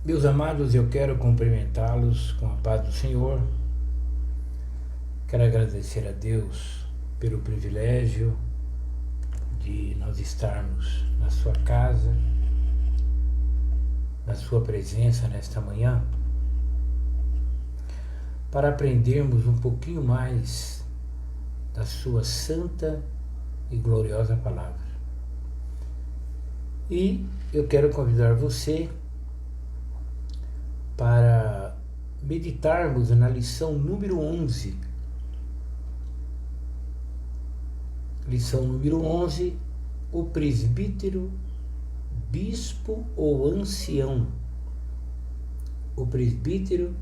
Meus amados, eu quero cumprimentá-los com a paz do Senhor. Quero agradecer a Deus pelo privilégio de nós estarmos na sua casa, na sua presença nesta manhã, para aprendermos um pouquinho mais da sua santa e gloriosa palavra. E eu quero convidar você para meditarmos na lição número 11. Lição número 11, o presbítero, bispo ou ancião. O presbítero,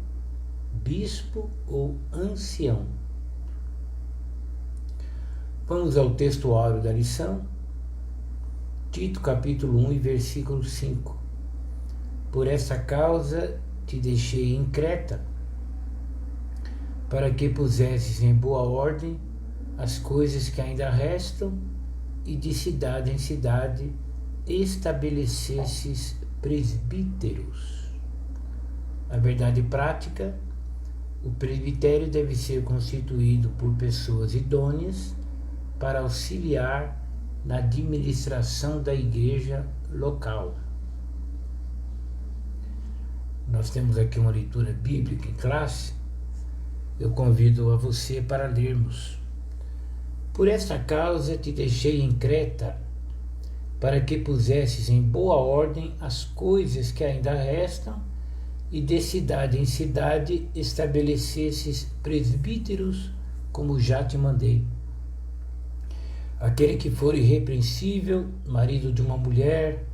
bispo ou ancião. Vamos ao texto áureo da lição. Tito capítulo 1 e versículo 5. Por essa causa te deixei em Creta, para que pusesses em boa ordem as coisas que ainda restam e de cidade em cidade estabelecesses presbíteros. A verdade prática, o presbitério deve ser constituído por pessoas idôneas para auxiliar na administração da igreja local. Nós temos aqui uma leitura bíblica em classe. Eu convido a você para lermos. Por esta causa te deixei em Creta, para que pusesses em boa ordem as coisas que ainda restam e de cidade em cidade estabelecesses presbíteros, como já te mandei. Aquele que for irrepreensível, marido de uma mulher,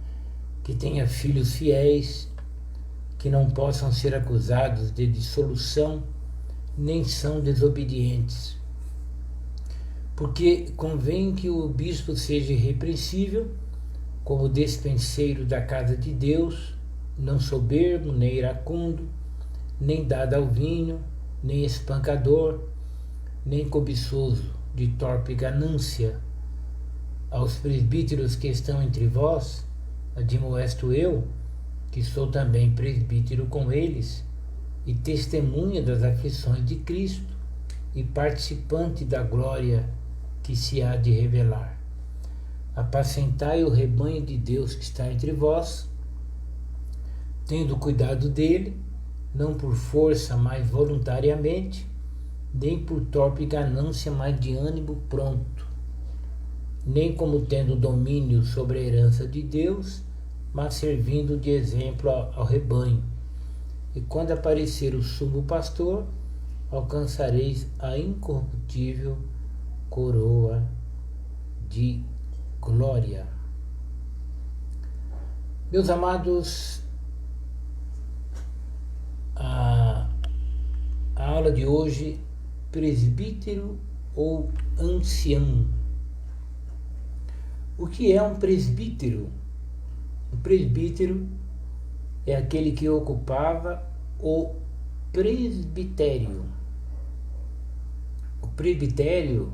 que tenha filhos fiéis, que não possam ser acusados de dissolução, nem são desobedientes. Porque convém que o bispo seja irrepreensível, como despenseiro da casa de Deus, não soberbo, nem iracundo, nem dado ao vinho, nem espancador, nem cobiçoso de torpe ganância. Aos presbíteros que estão entre vós, admoesto eu, que sou também presbítero com eles, e testemunha das aflições de Cristo, e participante da glória que se há de revelar. Apacentai o rebanho de Deus que está entre vós, tendo cuidado dele, não por força, mas voluntariamente, nem por torpe ganância, mas de ânimo pronto, nem como tendo domínio sobre a herança de Deus, mas servindo de exemplo ao rebanho. E quando aparecer o sumo pastor, alcançareis a incorruptível coroa de glória. Meus amados, a aula de hoje, presbítero ou ancião. O que é um presbítero? O presbítero é aquele que ocupava o presbitério. O presbitério,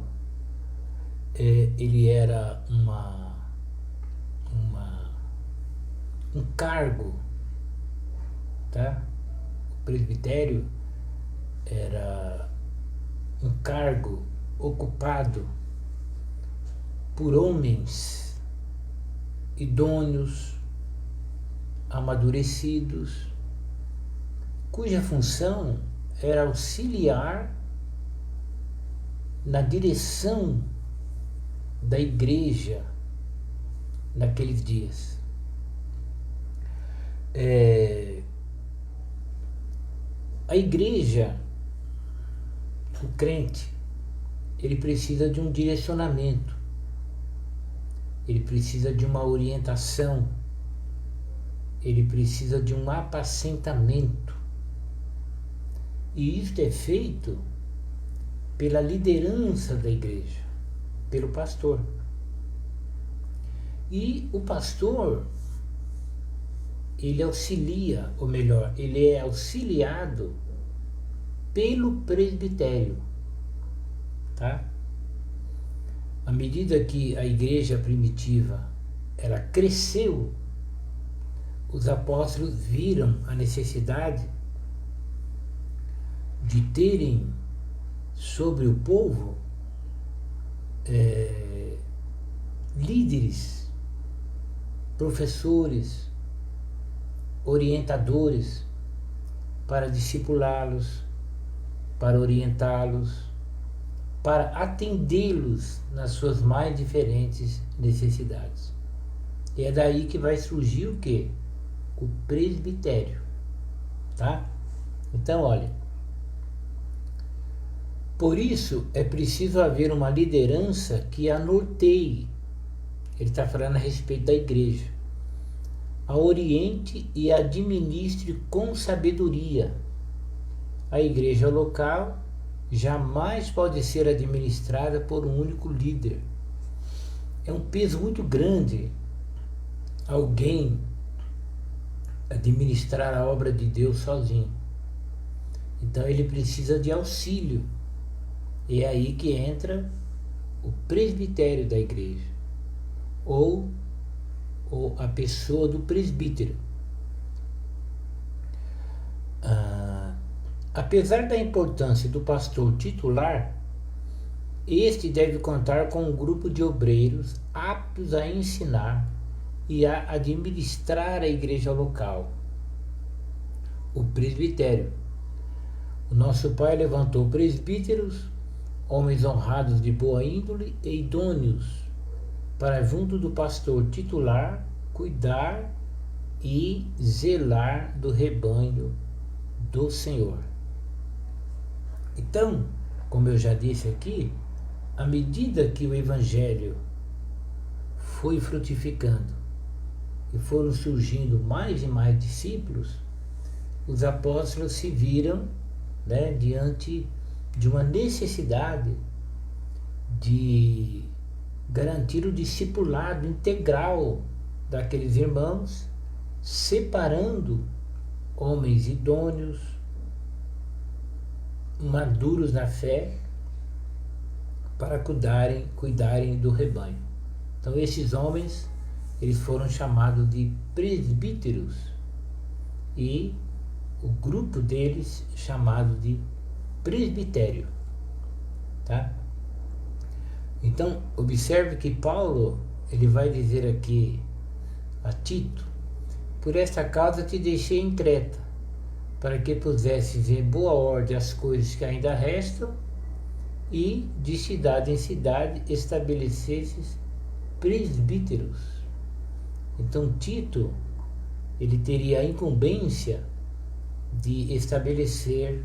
ele era um cargo, tá? O presbitério era um cargo ocupado por homens idôneos, amadurecidos, cuja função era auxiliar na direção da igreja naqueles dias. A igreja, o crente, ele precisa de um direcionamento, ele precisa de uma orientação, ele precisa de um apacentamento. E isso é feito pela liderança da igreja, pelo pastor. E o pastor, ele auxilia, ou melhor, ele é auxiliado pelo presbitério, tá? À medida que a igreja primitiva ela cresceu, os apóstolos viram a necessidade de terem sobre o povo líderes, professores, orientadores para discipulá-los, para orientá-los, para atendê-los nas suas mais diferentes necessidades. E é daí que vai surgir o quê? O presbitério, tá? Então, olha, por isso é preciso haver uma liderança que a norteie. Ele está falando a respeito da igreja. A oriente e administre com sabedoria. A igreja local jamais pode ser administrada por um único líder. É um peso muito grande alguém administrar a obra de Deus sozinho. Então ele precisa de auxílio. E é aí que entra o presbitério da igreja, ou a pessoa do presbítero. Apesar da importância do pastor titular, este deve contar com um grupo de obreiros aptos a ensinar e a administrar a igreja local, o presbitério. O nosso Pai levantou presbíteros, homens honrados de boa índole e idôneos, para junto do pastor titular cuidar e zelar do rebanho do Senhor. Então, como eu já disse aqui, à medida que o Evangelho foi frutificando e foram surgindo mais e mais discípulos, os apóstolos se viram, diante de uma necessidade de garantir o discipulado integral daqueles irmãos, separando homens idôneos, maduros na fé, para cuidarem do rebanho. Então esses homens, eles foram chamados de presbíteros e o grupo deles chamado de presbitério, tá? Então observe que Paulo, ele vai dizer aqui a Tito: por esta causa te deixei em Creta, para que pusesses em boa ordem as coisas que ainda restam e de cidade em cidade estabelecesses presbíteros. Então Tito, ele teria a incumbência de estabelecer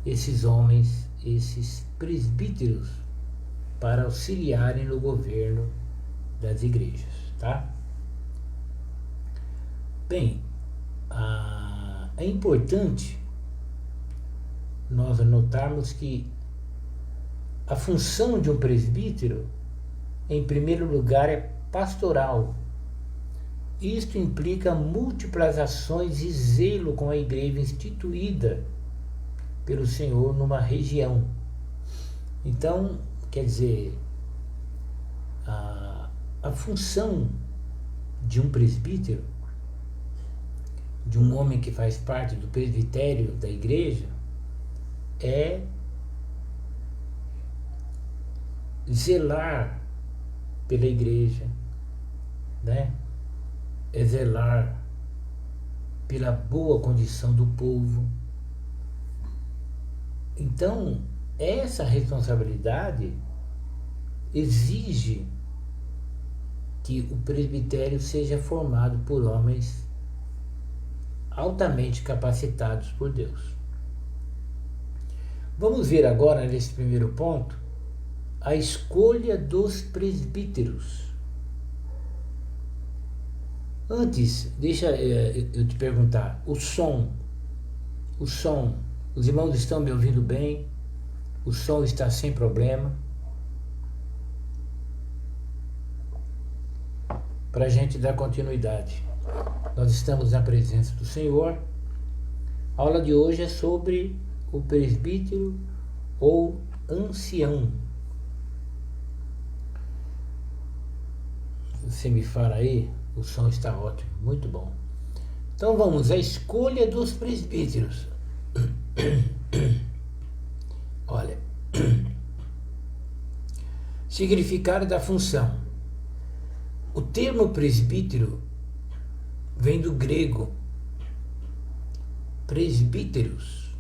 esses homens, esses presbíteros, para auxiliarem no governo das igrejas, tá? Bem, é importante nós notarmos que a função de um presbítero, em primeiro lugar, é pastoral. Isto implica múltiplas ações e zelo com a igreja instituída pelo Senhor numa região. Então, quer dizer, a função de um presbítero, de um homem que faz parte do presbitério da igreja, é zelar pela igreja, é zelar pela boa condição do povo. Então, essa responsabilidade exige que o presbitério seja formado por homens altamente capacitados por Deus. Vamos ver agora, nesse primeiro ponto, a escolha dos presbíteros. Antes, deixa eu te perguntar, o som, os irmãos estão me ouvindo bem? O som está sem problema? Para a gente dar continuidade, nós estamos na presença do Senhor. A aula de hoje é sobre o presbítero ou ancião. Você me fala aí, o som está ótimo, muito bom. Então vamos à escolha dos presbíteros. Olha, significado da função. O termo presbítero vem do grego presbíteros.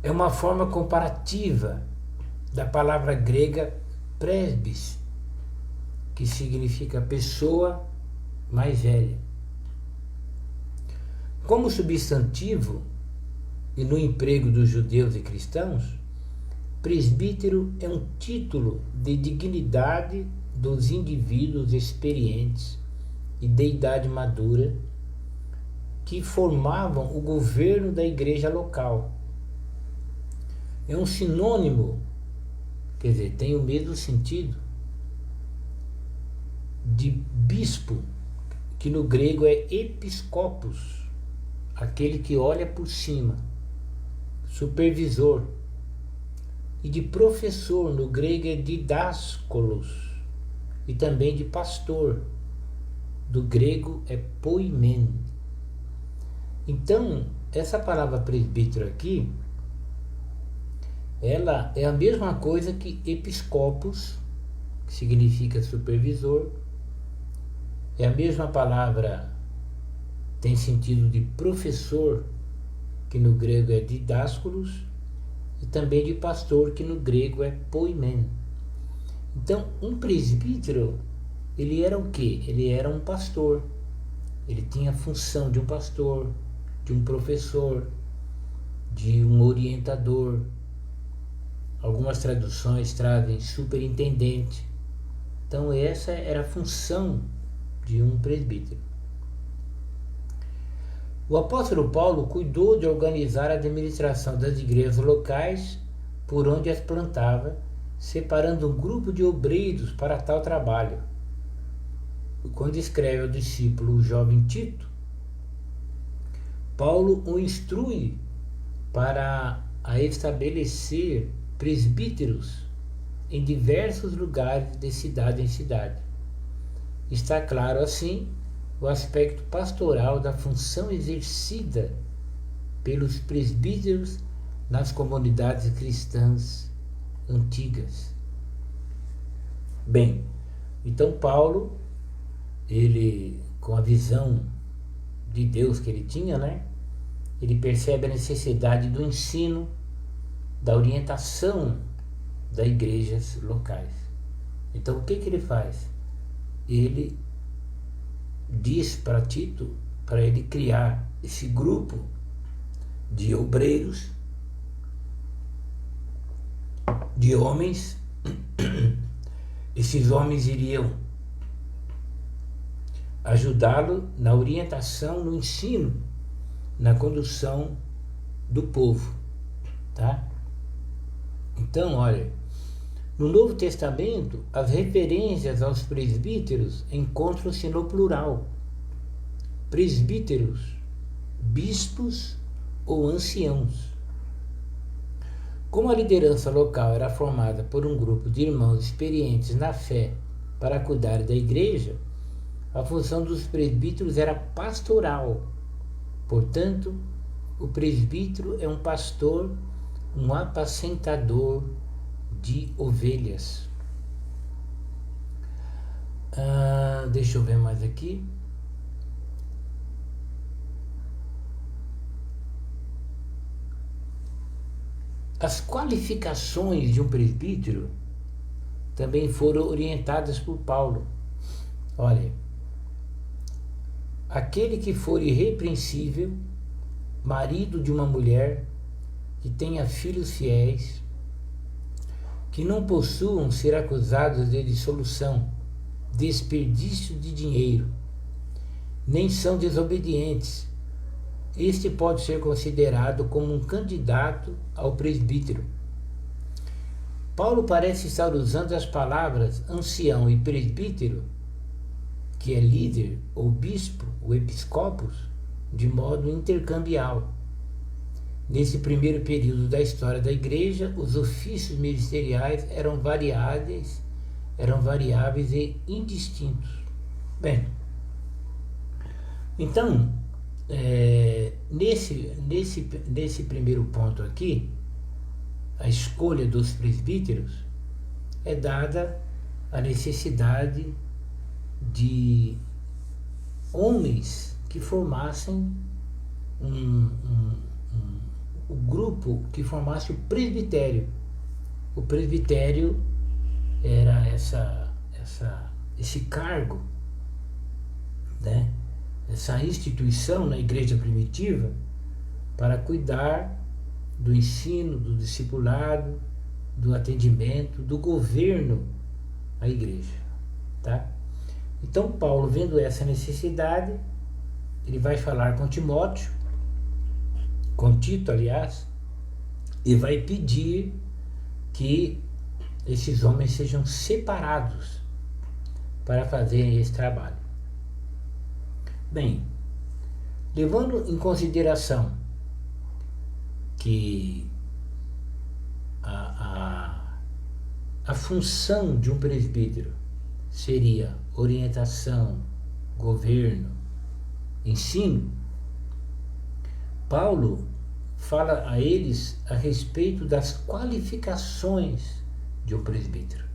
É uma forma comparativa da palavra grega presbis, que significa pessoa mais velha. Como substantivo, e no emprego dos judeus e cristãos, presbítero é um título de dignidade dos indivíduos experientes e de idade madura que formavam o governo da igreja local. É um sinônimo, quer dizer, tem o mesmo sentido de bispo, que no grego é episcopos, aquele que olha por cima, supervisor, e de professor, no grego é didáscolos, e também de pastor, do grego é poimen. Então, essa palavra presbítero aqui, ela é a mesma coisa que episcopos, que significa supervisor, é a mesma palavra, tem sentido de professor, que no grego é didáscolos, e também de pastor, que no grego é poimen. Então, um presbítero, ele era o quê? Ele era um pastor. Ele tinha a função de um pastor, de um professor, de um orientador. Algumas traduções trazem superintendente. Então, essa era a função de um presbítero. O apóstolo Paulo cuidou de organizar a administração das igrejas locais por onde as plantava, separando um grupo de obreiros para tal trabalho. Quando escreve ao discípulo o jovem Tito, Paulo o instrui para estabelecer presbíteros em diversos lugares de cidade em cidade. Está claro assim o aspecto pastoral da função exercida pelos presbíteros nas comunidades cristãs antigas. Bem, então Paulo, ele, com a visão de Deus que ele tinha, ele percebe a necessidade do ensino, da orientação das igrejas locais. Então o que ele faz? Ele diz para Tito, para ele criar esse grupo de obreiros, de homens. Esses homens iriam ajudá-lo na orientação, no ensino, na condução do povo, tá? Então, olha, no Novo Testamento, as referências aos presbíteros encontram-se no plural. Presbíteros, bispos ou anciãos. Como a liderança local era formada por um grupo de irmãos experientes na fé para cuidar da igreja, a função dos presbíteros era pastoral. Portanto, o presbítero é um pastor, um apacentador de ovelhas. Deixa eu ver mais aqui. As qualificações de um presbítero também foram orientadas por Paulo. Olha, aquele que for irrepreensível, marido de uma mulher, que tenha filhos fiéis, que não possuam ser acusados de dissolução, desperdício de dinheiro, nem são desobedientes. Este pode ser considerado como um candidato ao presbítero. Paulo parece estar usando as palavras ancião e presbítero, que é líder ou bispo, o episcopos, de modo intercambial. Nesse primeiro período da história da igreja, os ofícios ministeriais eram variáveis e indistintos. Bem, Então, nesse primeiro ponto aqui, a escolha dos presbíteros é dada a necessidade de homens que formassem o grupo que formasse o presbitério. O presbitério era esse cargo, né? Essa instituição na igreja primitiva para cuidar do ensino, do discipulado, do atendimento, do governo à igreja, tá? Então Paulo, vendo essa necessidade, ele vai falar com Timóteo, com Tito, aliás, e vai pedir que esses homens sejam separados para fazerem esse trabalho. Bem, levando em consideração que a função de um presbítero seria orientação, governo, ensino, Paulo fala a eles a respeito das qualificações de um presbítero.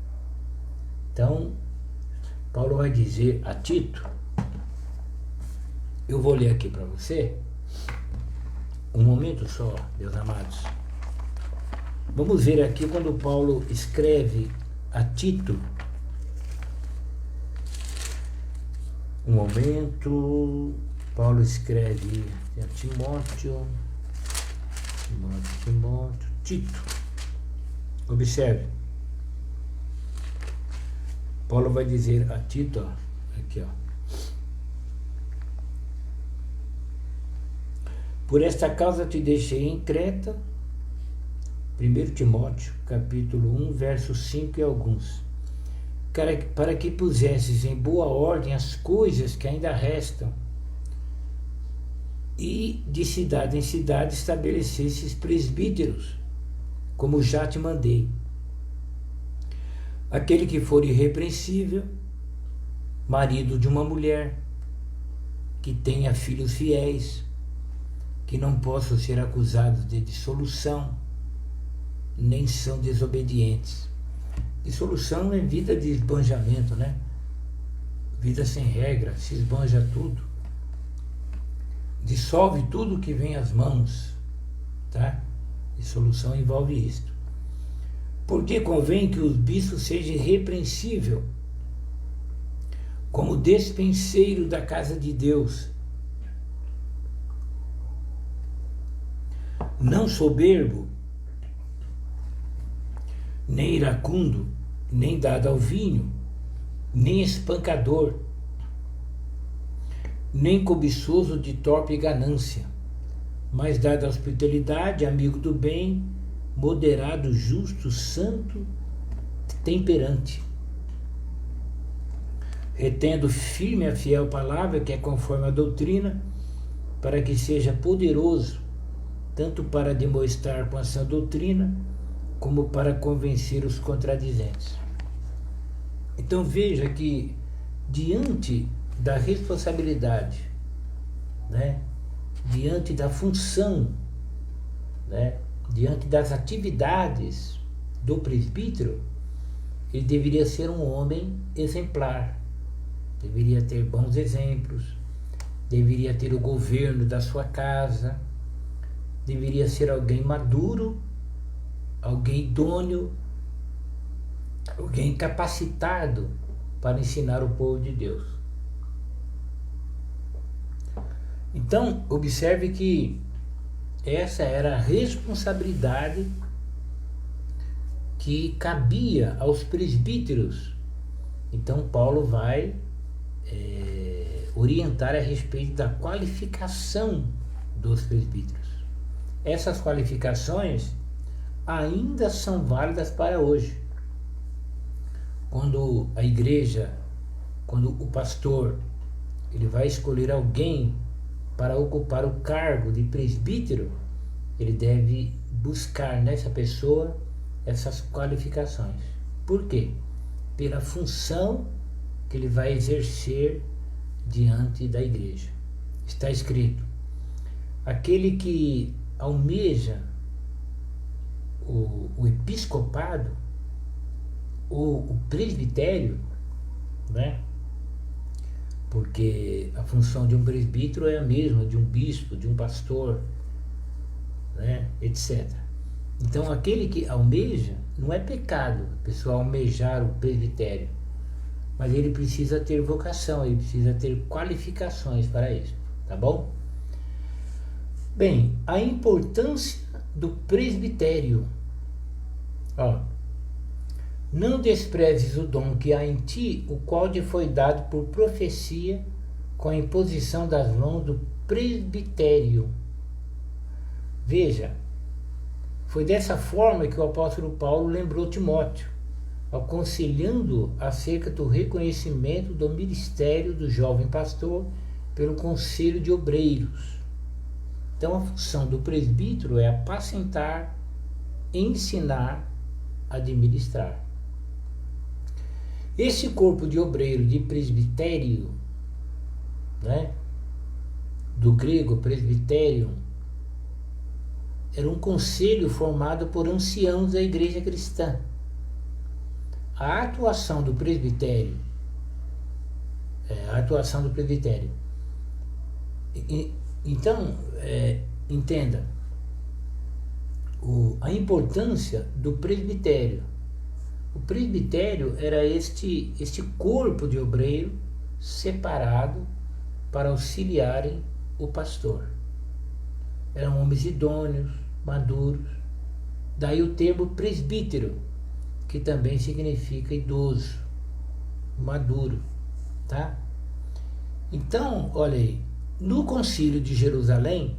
Então, Paulo vai dizer a Tito, eu vou ler aqui para você, um momento só, meus amados. Vamos ver aqui quando Paulo escreve a Tito. Um momento, Paulo escreve a Timóteo, Tito. Observe. Paulo vai dizer a Tito, aqui, por esta causa te deixei em Creta, 1 Timóteo, capítulo 1, versos 5 e alguns, para que pusesses em boa ordem as coisas que ainda restam, e de cidade em cidade estabelecesses presbíteros, como já te mandei. Aquele que for irrepreensível, marido de uma mulher, que tenha filhos fiéis, que não possam ser acusados de dissolução, nem são desobedientes. Dissolução é vida de esbanjamento, né? Vida sem regra, se esbanja tudo. Dissolve tudo que vem às mãos, tá? Dissolução envolve isto. Porque convém que o bispo seja irrepreensível, como despenseiro da casa de Deus, não soberbo, nem iracundo, nem dado ao vinho, nem espancador, nem cobiçoso de torpe ganância, mas dado à hospitalidade, amigo do bem, moderado, justo, santo, temperante, retendo firme a fiel palavra que é conforme a doutrina, para que seja poderoso tanto para demonstrar com a sã doutrina, como para convencer os contradizentes. Então veja que, diante da responsabilidade, né, diante da função, né, diante das atividades do presbítero, ele deveria ser um homem exemplar, deveria ter bons exemplos, deveria ter o governo da sua casa, deveria ser alguém maduro, alguém idôneo, alguém capacitado para ensinar o povo de Deus. Então, observe que essa era a responsabilidade que cabia aos presbíteros. Então, Paulo vai orientar a respeito da qualificação dos presbíteros. Essas qualificações ainda são válidas para hoje. Quando a igreja, quando o pastor, ele vai escolher alguém para ocupar o cargo de presbítero, ele deve buscar nessa pessoa essas qualificações. Por quê? Pela função que ele vai exercer diante da igreja. está escrito: aquele que almeja o episcopado ou o presbitério, né? Porque a função de um presbítero é a mesma de um bispo, de um pastor, né? Etc. Então, aquele que almeja, não é pecado a pessoa almejar o presbitério, mas ele precisa ter vocação, ele precisa ter qualificações para isso, tá bom? Bem, a importância do presbitério. Ó, não desprezes o dom que há em ti, o qual te foi dado por profecia, com a imposição das mãos do presbitério. Veja, foi dessa forma que o apóstolo Paulo lembrou Timóteo, aconselhando acerca do reconhecimento do ministério do jovem pastor pelo conselho de obreiros. Então, a função do presbítero é apacentar, ensinar, administrar. Esse corpo de obreiro, de presbitério, né, do grego presbiterium, era um conselho formado por anciãos da igreja cristã. A atuação do presbitério, então, entenda a importância do presbitério. O presbitério era este corpo de obreiro separado para auxiliarem o pastor. Eram homens idôneos, maduros. Daí o termo presbítero, que também significa idoso, maduro, tá? Então, olha aí, no Concílio de Jerusalém,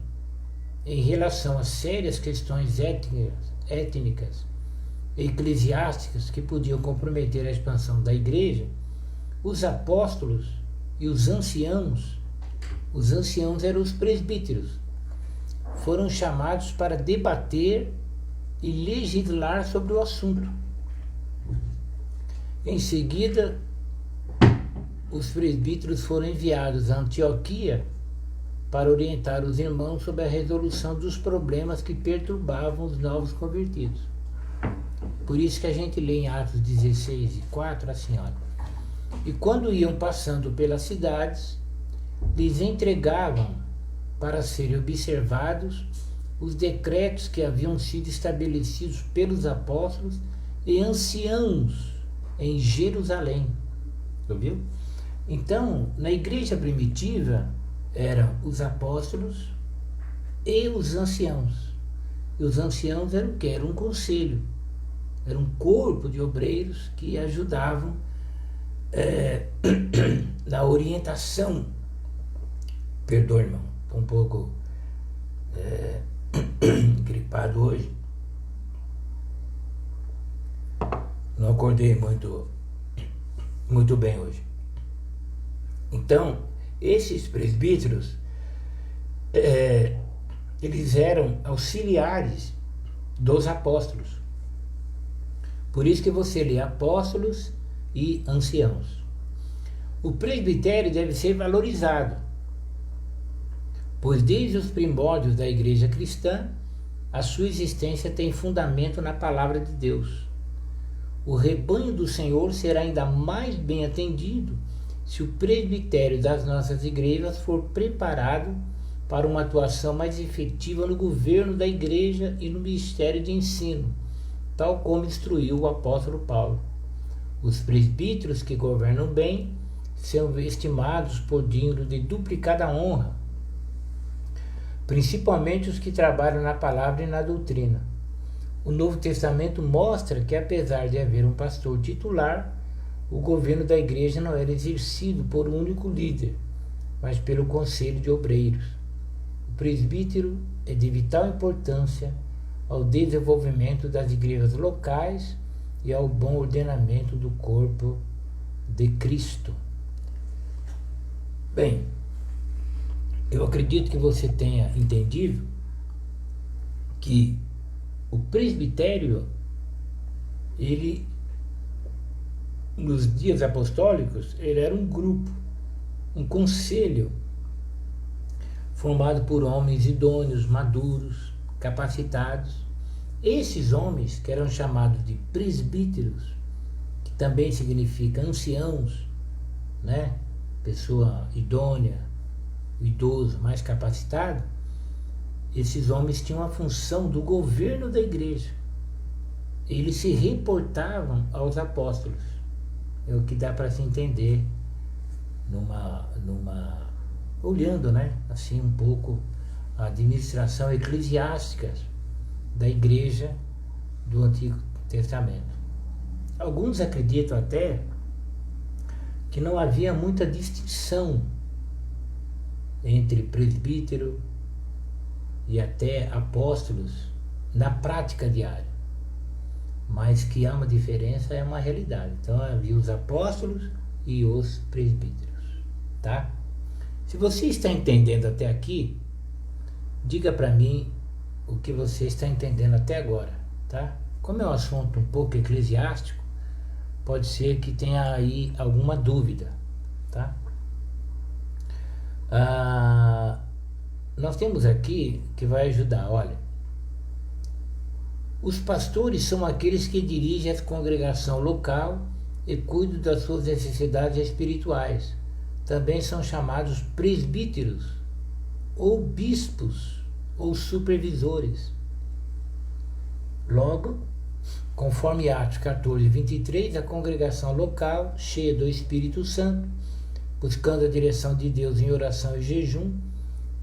em relação a sérias questões étnicas e eclesiásticas que podiam comprometer a expansão da igreja, os apóstolos e os anciãos eram os presbíteros, foram chamados para debater e legislar sobre o assunto. Em seguida, os presbíteros foram enviados a Antioquia para orientar os irmãos sobre a resolução dos problemas que perturbavam os novos convertidos. Por isso que a gente lê em Atos 16:4 assim, olha: e quando iam passando pelas cidades, lhes entregavam para serem observados os decretos que haviam sido estabelecidos pelos apóstolos e anciãos em Jerusalém. Ouviu? Então, na igreja primitiva, eram os apóstolos e os anciãos. E os anciãos eram o quê? Era um conselho. Era um corpo de obreiros que ajudavam na orientação. Perdoe, irmão, estou um pouco gripado hoje. Não acordei muito bem hoje. Então, esses presbíteros, eles eram auxiliares dos apóstolos. Por isso que você lê apóstolos e anciãos. O presbitério deve ser valorizado, pois desde os primórdios da igreja cristã, a sua existência tem fundamento na palavra de Deus. O rebanho do Senhor será ainda mais bem atendido se o presbitério das nossas igrejas for preparado para uma atuação mais efetiva no governo da igreja e no ministério de ensino, tal como instruiu o apóstolo Paulo. Os presbíteros que governam bem são estimados por dignos de duplicada honra, principalmente os que trabalham na palavra e na doutrina. O Novo Testamento mostra que, apesar de haver um pastor titular, o governo da igreja não era exercido por um único líder, mas pelo conselho de obreiros. O presbítero é de vital importância ao desenvolvimento das igrejas locais e ao bom ordenamento do corpo de Cristo. Bem, eu acredito que você tenha entendido que o presbitério, ele, nos dias apostólicos, ele era um grupo, um conselho formado por homens idôneos, maduros, capacitados. Esses homens, que eram chamados de presbíteros, que também significa anciãos, né? Pessoa idônea, idoso, mais capacitado, esses homens tinham a função do governo da igreja. Eles se reportavam aos apóstolos. É o que dá para se entender olhando, né, assim um pouco a administração eclesiástica da igreja do Antigo Testamento. Alguns acreditam até que não havia muita distinção entre presbítero e até apóstolos na prática diária, mas que há uma diferença, é uma realidade. Então havia os apóstolos e os presbíteros, tá? Se você está entendendo até aqui, diga para mim o que você está entendendo até agora, tá? Como é um assunto um pouco eclesiástico, pode ser que tenha aí alguma dúvida, tá? Nós temos aqui que vai ajudar, olha. Os pastores são aqueles que dirigem a congregação local e cuidam das suas necessidades espirituais. Também são chamados presbíteros, ou bispos, ou supervisores. Logo, conforme Atos 14, 23, a congregação local, cheia do Espírito Santo, buscando a direção de Deus em oração e jejum,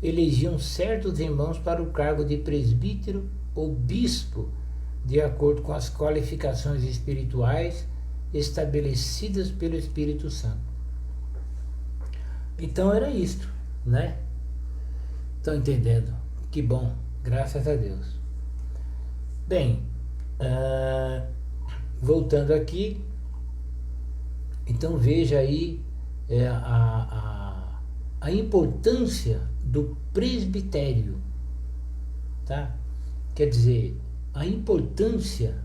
elegiam certos irmãos para o cargo de presbítero ou bispo, de acordo com as qualificações espirituais estabelecidas pelo Espírito Santo. Então era isto, né? Estão entendendo? Que bom, graças a Deus. Bem, voltando aqui, então veja aí a importância do presbitério, tá? Quer dizer, a importância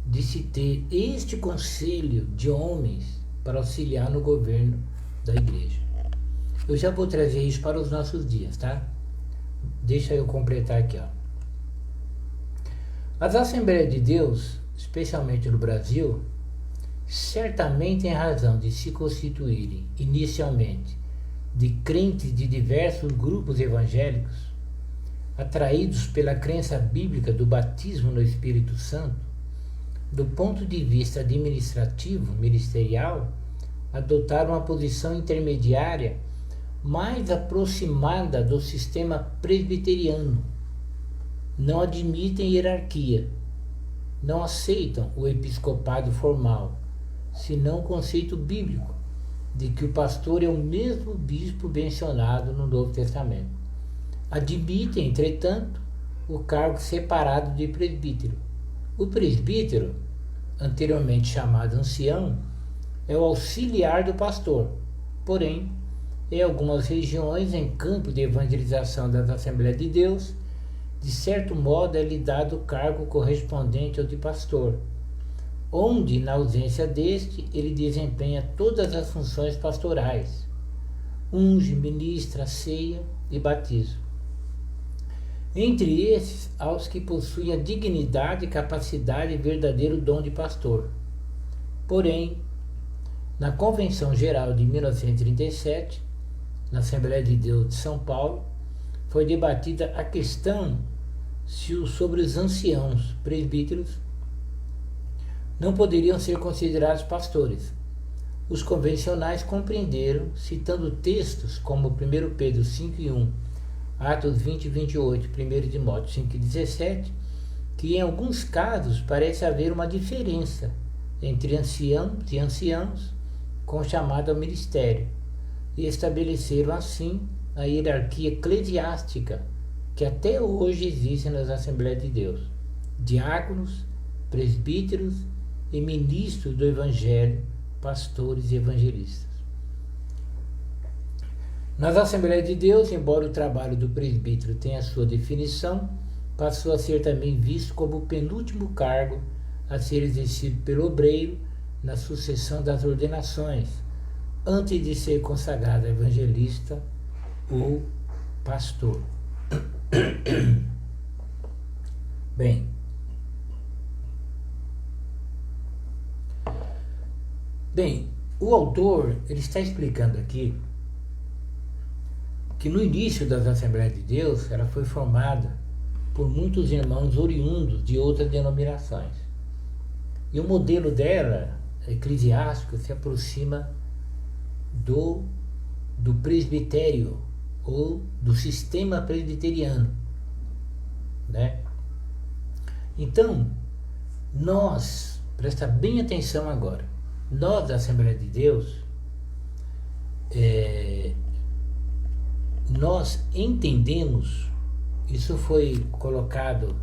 de se ter este conselho de homens para auxiliar no governo da igreja. Eu já vou trazer isso para os nossos dias, tá? Deixa eu completar aqui, ó. As Assembleias de Deus, especialmente no Brasil, certamente têm razão de se constituírem inicialmente de crentes de diversos grupos evangélicos, atraídos pela crença bíblica do batismo no Espírito Santo. Do ponto de vista administrativo, ministerial, adotaram uma posição intermediária mais aproximada do sistema presbiteriano. Não admitem hierarquia, não aceitam o episcopado formal, senão o conceito bíblico de que o pastor é o mesmo bispo mencionado no Novo Testamento. Admitem, entretanto, o cargo separado de presbítero. O presbítero, anteriormente chamado ancião, é o auxiliar do pastor. Porém, em algumas regiões, em campo de evangelização das Assembleias de Deus, de certo modo é-lhe dado o cargo correspondente ao de pastor, onde, na ausência deste, ele desempenha todas as funções pastorais, unge, ministra, ceia e batizo. Entre esses, há os que possuem a dignidade, capacidade e verdadeiro dom de pastor. Porém, na Convenção Geral de 1937, na Assembleia de Deus de São Paulo, foi debatida a questão sobre os anciãos presbíteros não poderiam ser considerados pastores. Os convencionais compreenderam, citando textos como 1 Pedro 5:1, Atos 20 e 28, 1 Timóteo 5:17, que em alguns casos parece haver uma diferença entre anciãos e anciãos com chamado ao ministério, e estabeleceram assim a hierarquia eclesiástica que até hoje existe nas Assembleias de Deus: diáconos, presbíteros e ministros do Evangelho, pastores e evangelistas. Nas Assembleias de Deus, embora o trabalho do presbítero tenha sua definição, passou a ser também visto como o penúltimo cargo a ser exercido pelo obreiro na sucessão das ordenações, antes de ser consagrado evangelista ou pastor. Bem, o autor ele está explicando aqui que no início das Assembleias de Deus ela foi formada por muitos irmãos oriundos de outras denominações. E o modelo dela, eclesiástico, se aproxima do presbitério ou do sistema presbiteriano, né? Então, nós, presta bem atenção agora, nós da Assembleia de Deus, nós entendemos, isso foi colocado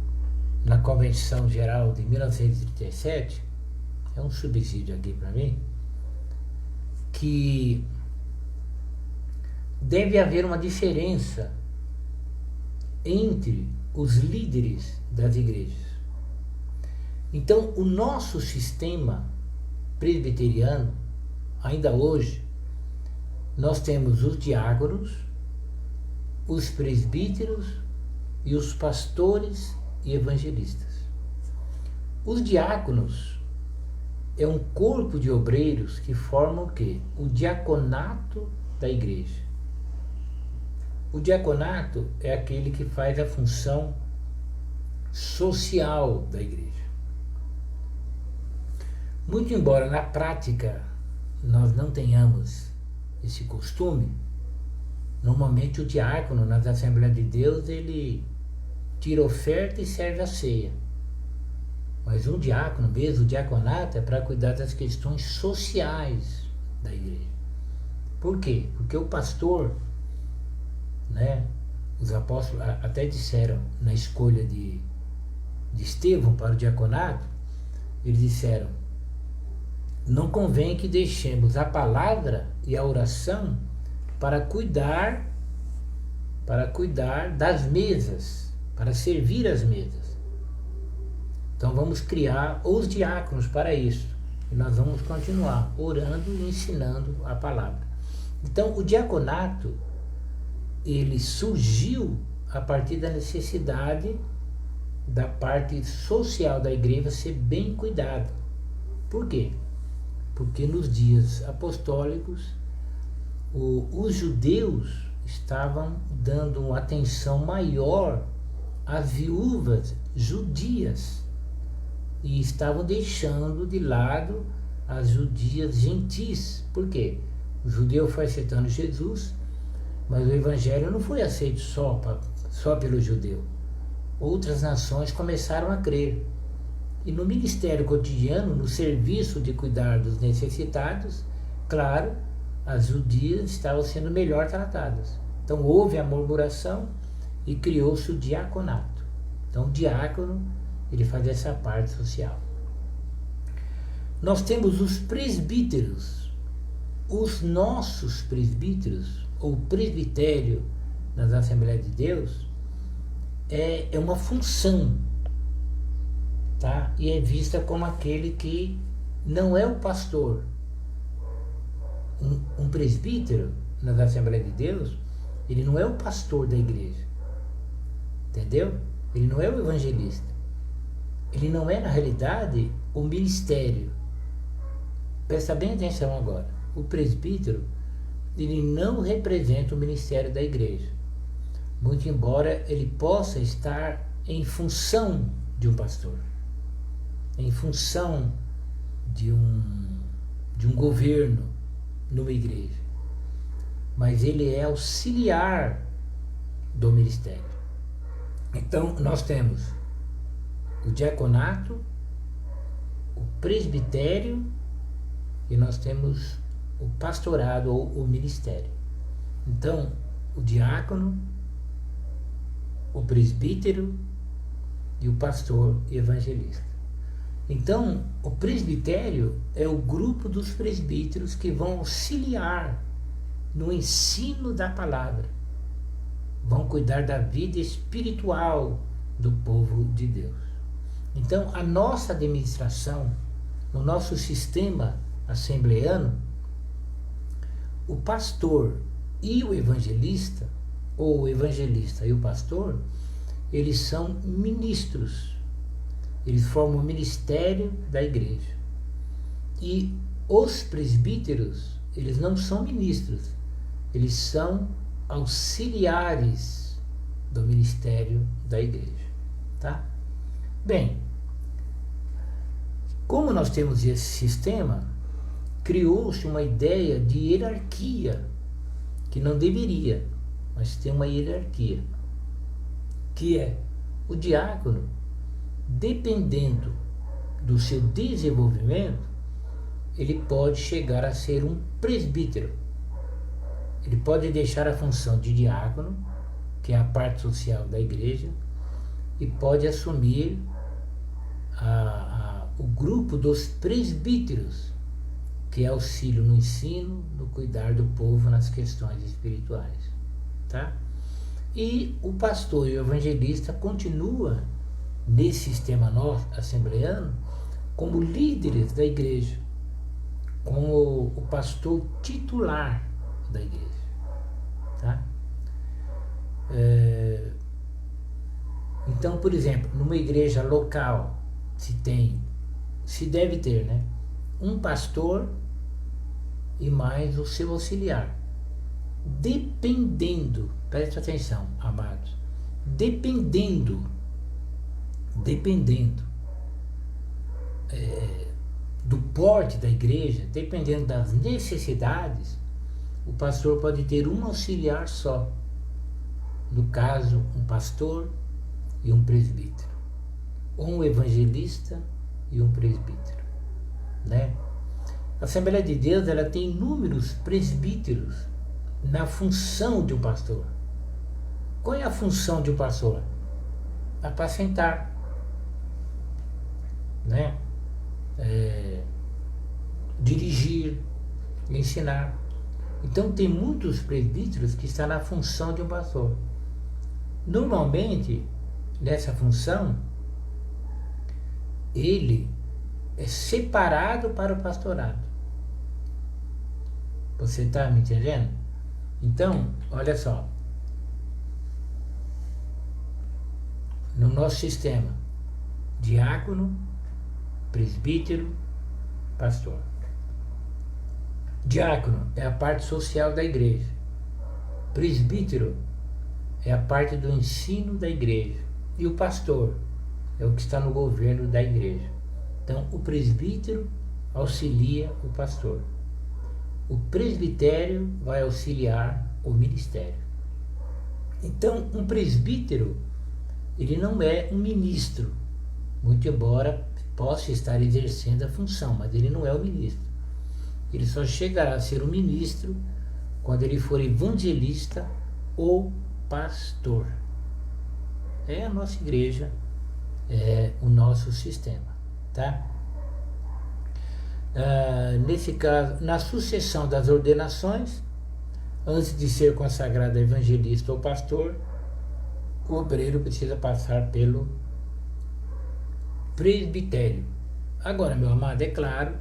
na Convenção Geral de 1937, é um subsídio aqui para mim, que deve haver uma diferença entre os líderes das igrejas. Então, o nosso sistema presbiteriano, ainda hoje, nós temos os diáconos, os presbíteros e os pastores e evangelistas. Os diáconos é um corpo de obreiros que formam o quê? O diaconato da igreja. O diaconato é aquele que faz a função social da igreja. Muito embora na prática nós não tenhamos esse costume, normalmente o diácono nas Assembleias de Deus ele tira oferta e serve a ceia. Mas um diácono mesmo, o diaconato, é para cuidar das questões sociais da igreja. Por quê? Porque o pastor, né, os apóstolos até disseram na escolha de Estevão para o diaconato, eles disseram: não convém que deixemos a palavra e a oração para cuidar das mesas, para servir as mesas. Então vamos criar os diáconos para isso. E nós vamos continuar orando e ensinando a palavra. Então o diaconato, ele surgiu a partir da necessidade da parte social da igreja ser bem cuidada. Por quê? Porque nos dias apostólicos os judeus estavam dando uma atenção maior às viúvas judias e estavam deixando de lado as judias gentis. Por quê? O judeu foi aceitando Jesus, mas o evangelho não foi aceito só pelo judeu. Outras nações começaram a crer. E no ministério cotidiano, no serviço de cuidar dos necessitados, claro, as judias estavam sendo melhor tratadas. Então houve a murmuração e criou-se o diaconato. Então o diácono, ele faz essa parte social. Nós temos os presbíteros. Os nossos presbíteros, ou presbitério nas Assembleias de Deus, é uma função, tá? E é vista como aquele que não é o pastor. Um presbítero nas Assembleias de Deus, ele não é o pastor da igreja, entendeu? Ele não é o evangelista, ele não é na realidade o ministério. Presta bem atenção agora. O presbítero, ele não representa o ministério da igreja, muito embora ele possa estar em função de um pastor, em função de um governo numa igreja, mas ele é auxiliar do ministério. Então nós temos o diaconato, o presbitério e nós temos o pastorado ou o ministério. Então o diácono, o presbítero e o pastor evangelista. Então, o presbitério é o grupo dos presbíteros que vão auxiliar no ensino da palavra, vão cuidar da vida espiritual do povo de Deus. Então, a nossa administração, no nosso sistema assembleano, o pastor e o evangelista, ou o evangelista e o pastor, eles são ministros. Eles formam o ministério da igreja. E os presbíteros, eles não são ministros, eles são auxiliares do ministério da igreja, tá? Bem, como nós temos esse sistema, criou-se uma ideia de hierarquia, que não deveria, mas tem uma hierarquia, que é o diácono, dependendo do seu desenvolvimento, ele pode chegar a ser um presbítero. Ele pode deixar a função de diácono, que é a parte social da igreja, e pode assumir o grupo dos presbíteros, que é auxílio no ensino, no cuidar do povo nas questões espirituais, tá? E o pastor e o evangelista continua nesse sistema nosso assembleano como líderes da igreja, como o pastor titular da igreja, tá? Então, por exemplo, numa igreja local se deve ter, né, um pastor e mais o seu auxiliar, dependendo, preste atenção, amados, dependendo do porte da igreja, dependendo das necessidades, o pastor pode ter um auxiliar só. No caso, um pastor e um presbítero, ou um evangelista e um presbítero, né? A Assembleia de Deus, ela tem inúmeros presbíteros na função de um pastor. Qual é a função de um pastor? Apacentar, né? Dirigir, ensinar. Então tem muitos presbíteros que estão na função de um pastor. Normalmente, nessa função, ele é separado para o pastorado. Você está me entendendo? Então, olha só. No nosso sistema, diácono, presbítero, pastor. Diácono é a parte social da igreja. Presbítero é a parte do ensino da igreja. E o pastor é o que está no governo da igreja. Então, o presbítero auxilia o pastor. O presbitério vai auxiliar o ministério. Então, um presbítero, ele não é um ministro, muito embora possa estar exercendo a função, mas ele não é o ministro. Ele só chegará a ser um ministro quando ele for evangelista ou pastor. É a nossa igreja, é o nosso sistema, tá? Nesse caso, na sucessão das ordenações, antes de ser consagrado evangelista ou pastor, o obreiro precisa passar pelo presbitério. Agora, meu amado, é claro,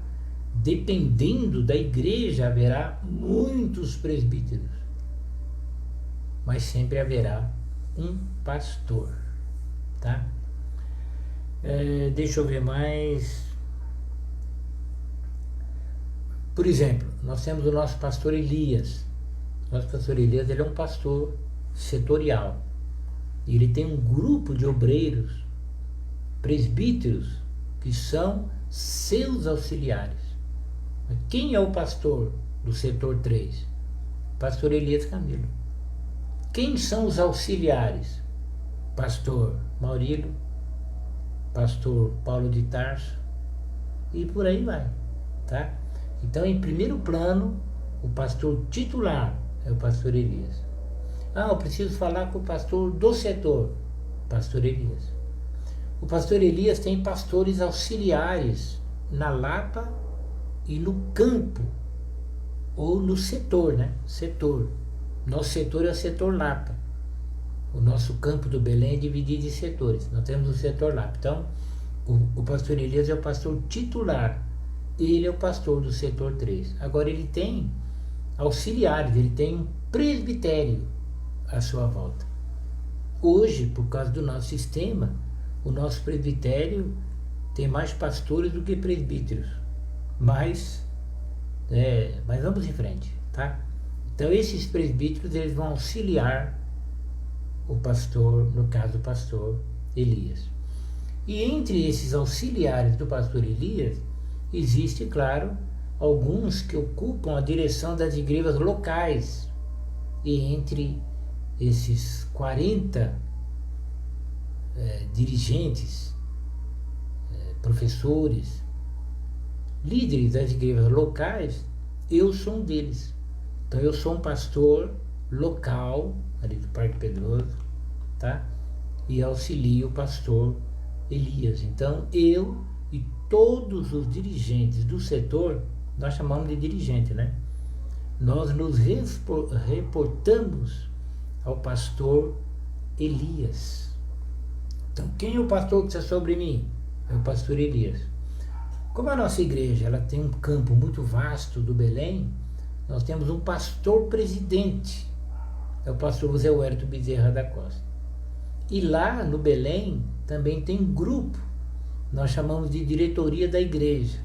dependendo da igreja, haverá muitos presbíteros, mas sempre haverá um pastor, tá? Deixa eu ver mais. Por exemplo, nós temos o nosso pastor Elias. Nosso pastor Elias, ele é um pastor setorial. E ele tem um grupo de obreiros, presbíteros, que são seus auxiliares. Quem é o pastor do setor 3? Pastor Elias Camilo. Quem são os auxiliares? Pastor Maurílio, pastor Paulo de Tarso, e por aí vai, tá? Então, em primeiro plano, o pastor titular é o pastor Elias. Eu preciso falar com o pastor do setor, pastor Elias. O pastor Elias tem pastores auxiliares na Lapa e no campo, ou no setor, né? Setor. Nosso setor é o setor Lapa. O nosso campo do Belém é dividido em setores. Nós temos o setor Lapa. Então, o pastor Elias é o pastor titular. Ele é o pastor do setor 3. Agora, ele tem auxiliares, ele tem um presbitério à sua volta. Hoje, por causa do nosso sistema, o nosso presbitério tem mais pastores do que presbíteros. Mas vamos em frente, tá? Então esses presbíteros, eles vão auxiliar o pastor, no caso o pastor Elias. E entre esses auxiliares do pastor Elias, existe, claro, alguns que ocupam a direção das igrejas locais. E entre esses 40 dirigentes, professores, líderes das igrejas locais, eu sou um deles. Então eu sou um pastor local, ali do Parque Pedroso, tá? E auxilio o pastor Elias. Então eu e todos os dirigentes do setor, nós chamamos de dirigente, né? Nós nos reportamos ao pastor Elias. Então quem é o pastor que está sobre mim? É o pastor Elias. Como a nossa igreja ela tem um campo muito vasto do Belém, nós temos um pastor presidente, é o pastor José Huerto Bezerra da Costa. E lá no Belém também tem um grupo, nós chamamos de diretoria da igreja.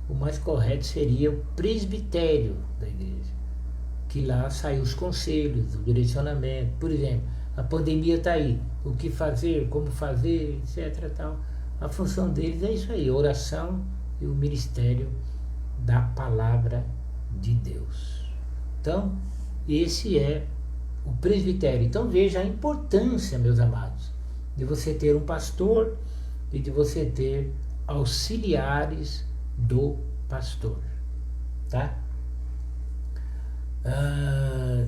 O mais correto seria o presbitério da igreja, que lá saem os conselhos, o direcionamento. Por exemplo, a pandemia está aí, o que fazer, como fazer, etc. Tal. A função deles é isso aí, oração e o ministério da palavra de Deus. Então, esse é o presbitério. Então veja a importância, meus amados, de você ter um pastor e de você ter auxiliares do pastor, tá?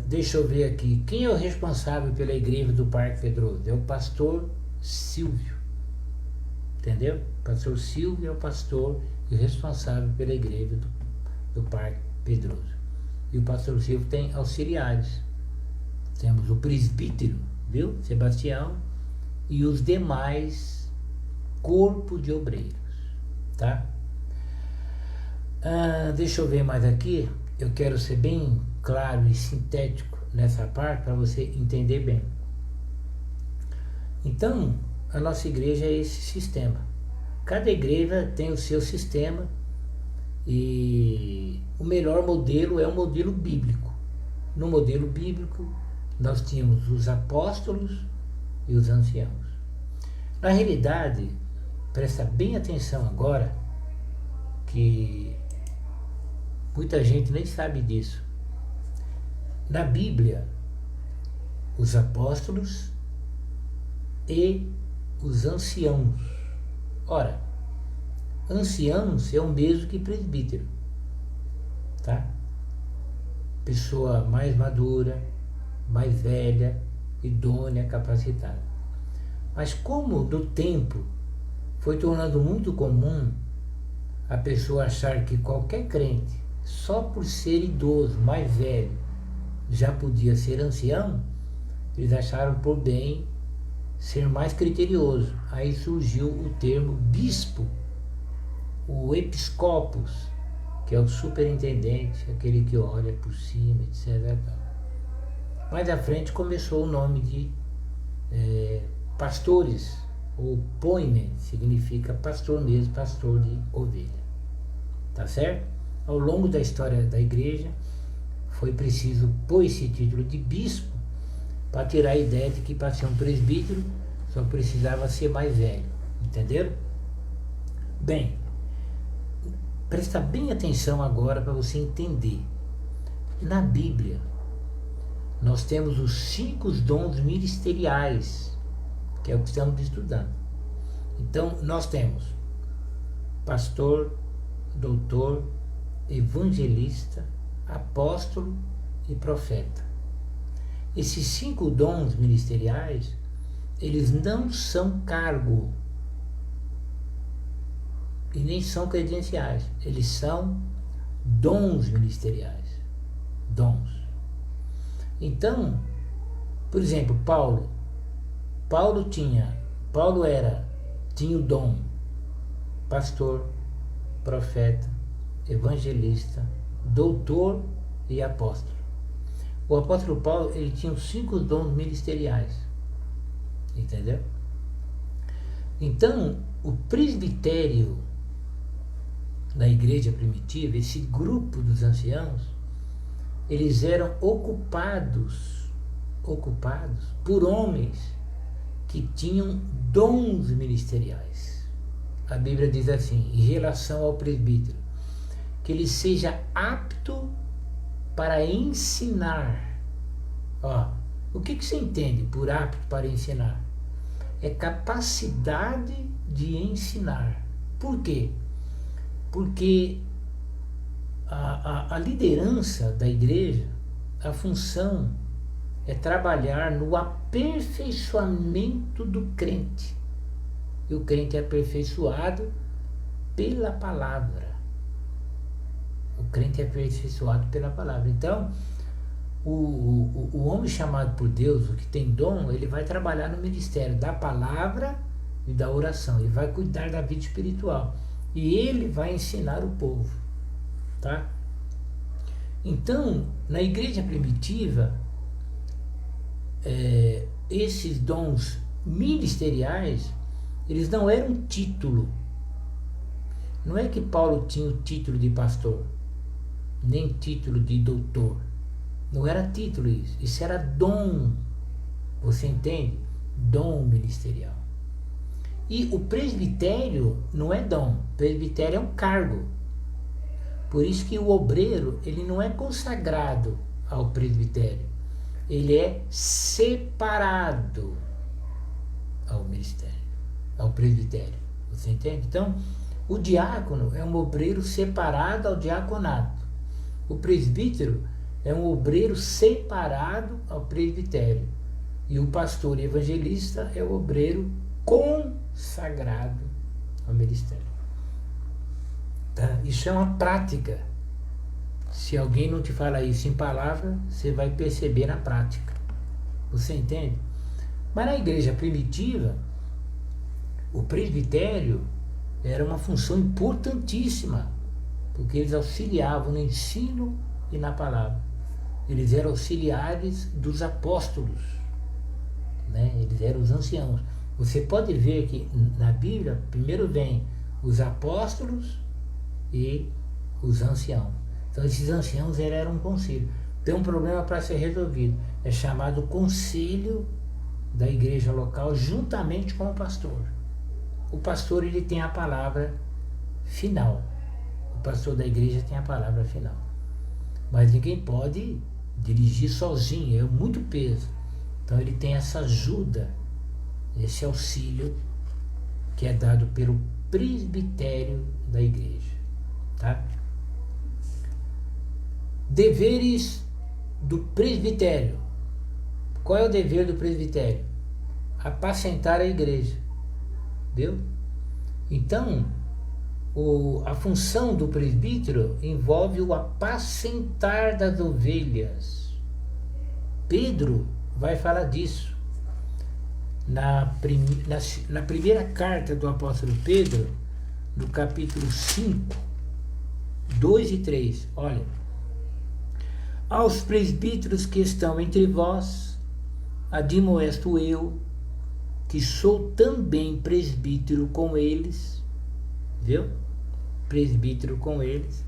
Deixa eu ver aqui, quem é o responsável pela igreja do Parque Pedroso? É o pastor Silvio, entendeu? O pastor Silvio é o pastor responsável pela igreja do Parque Pedroso. E o pastor Silvio tem auxiliares. Temos o presbítero, viu? Sebastião, e os demais corpo de obreiros, tá? Deixa eu ver mais aqui. Eu quero ser bem claro e sintético nessa parte para você entender bem. Então, a nossa igreja é esse sistema. Cada igreja tem o seu sistema e o melhor modelo é o modelo bíblico. No modelo bíblico, nós tínhamos os apóstolos e os anciãos. Na realidade, presta bem atenção agora, que muita gente nem sabe disso. Na Bíblia, os apóstolos e os anciãos. Ora, anciãos é o mesmo que presbítero, tá? Pessoa mais madura, mais velha, idônea, capacitada. Mas como no tempo foi tornando muito comum a pessoa achar que qualquer crente, só por ser idoso, mais velho, já podia ser ancião, eles acharam por bem ser mais criterioso. Aí surgiu o termo bispo, o episcopos, que é o superintendente, aquele que olha por cima, etc. Mais à frente começou o nome de pastores, ou poimen, significa pastor mesmo, pastor de ovelha. Tá certo? Ao longo da história da igreja, foi preciso pôr esse título de bispo para tirar a ideia de que para ser um presbítero só precisava ser mais velho. Entenderam? Bem, presta bem atenção agora para você entender. Na Bíblia, nós temos os 5 dons ministeriais, que é o que estamos estudando. Então, nós temos pastor, doutor, evangelista, apóstolo e profeta. Esses 5 dons ministeriais, eles não são cargo e nem são credenciais, eles são dons ministeriais. Dons. Então, por exemplo, Paulo tinha o dom pastor, profeta, evangelista, doutor e apóstolo. O apóstolo Paulo, ele tinha os 5 dons ministeriais. Entendeu? Então, o presbitério da igreja primitiva, esse grupo dos anciãos, eles eram ocupados por homens que tinham dons ministeriais. A Bíblia diz assim, em relação ao presbítero, que ele seja apto para ensinar. Ó, o que você entende por apto para ensinar? É capacidade de ensinar. Por quê? Porque a liderança da igreja, a função é trabalhar no aperfeiçoamento do crente. E o crente é aperfeiçoado pela palavra. O crente é aperfeiçoado pela palavra. Então, o homem chamado por Deus, o que tem dom, ele vai trabalhar no ministério da palavra e da oração. Ele vai cuidar da vida espiritual. E ele vai ensinar o povo. Tá? Então, na igreja primitiva, esses dons ministeriais, eles não eram título. Não é que Paulo tinha o título de pastor, nem título de doutor. Não era título isso. Isso era dom. Você entende? Dom ministerial. E o presbitério não é dom. O presbitério é um cargo. Por isso que o obreiro, ele não é consagrado ao presbitério. Ele é separado ao ministério, ao presbitério. Você entende? Então, o diácono é um obreiro separado ao diaconato. O presbítero é um obreiro separado ao presbitério. E o pastor e evangelista é o obreiro consagrado ao ministério. Tá? Isso é uma prática. Se alguém não te fala isso em palavra, você vai perceber na prática. Você entende? Mas na igreja primitiva, o presbitério era uma função importantíssima, porque eles auxiliavam no ensino e na palavra. Eles eram auxiliares dos apóstolos, né? Eles eram os anciãos. Você pode ver que na Bíblia, primeiro vem os apóstolos e os anciãos. Então esses anciãos eram um conselho. Tem um problema para ser resolvido. É chamado conselho da igreja local juntamente com o pastor. O pastor, ele tem a palavra final. O pastor da igreja tem a palavra final. Mas ninguém pode dirigir sozinho, é muito peso. Então ele tem essa ajuda, esse auxílio que é dado pelo presbitério da igreja. Tá? Deveres do presbitério. Qual é o dever do presbitério? Apacentar a igreja. Viu? Então, a função do presbítero envolve o apacentar das ovelhas. Pedro vai falar disso. Na primeira carta do apóstolo Pedro, no capítulo 5, 2 e 3, olha. Aos presbíteros que estão entre vós, admoesto eu, que sou também presbítero com eles, viu? Presbítero com eles,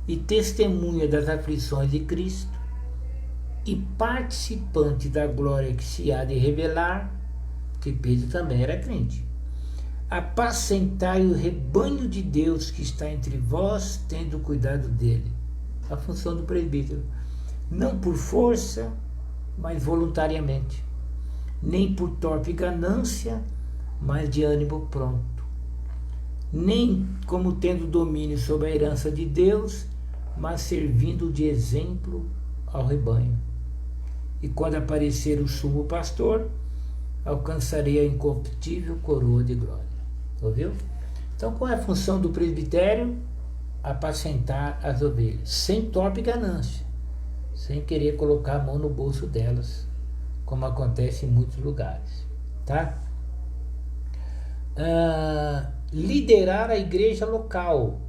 e testemunha das aflições de Cristo, e participante da glória que se há de revelar, que Pedro também era crente. Apacentai o rebanho de Deus que está entre vós, tendo cuidado dele. A função do presbítero. Não por força, mas voluntariamente. Nem por torpe ganância, mas de ânimo pronto. Nem como tendo domínio sobre a herança de Deus, mas servindo de exemplo ao rebanho. E quando aparecer o sumo pastor, alcançarei a incorruptível coroa de glória. Ouviu? Então, qual é a função do presbitério? Apacentar as ovelhas, sem torpe ganância, sem querer colocar a mão no bolso delas, como acontece em muitos lugares. Tá? Liderar a igreja local.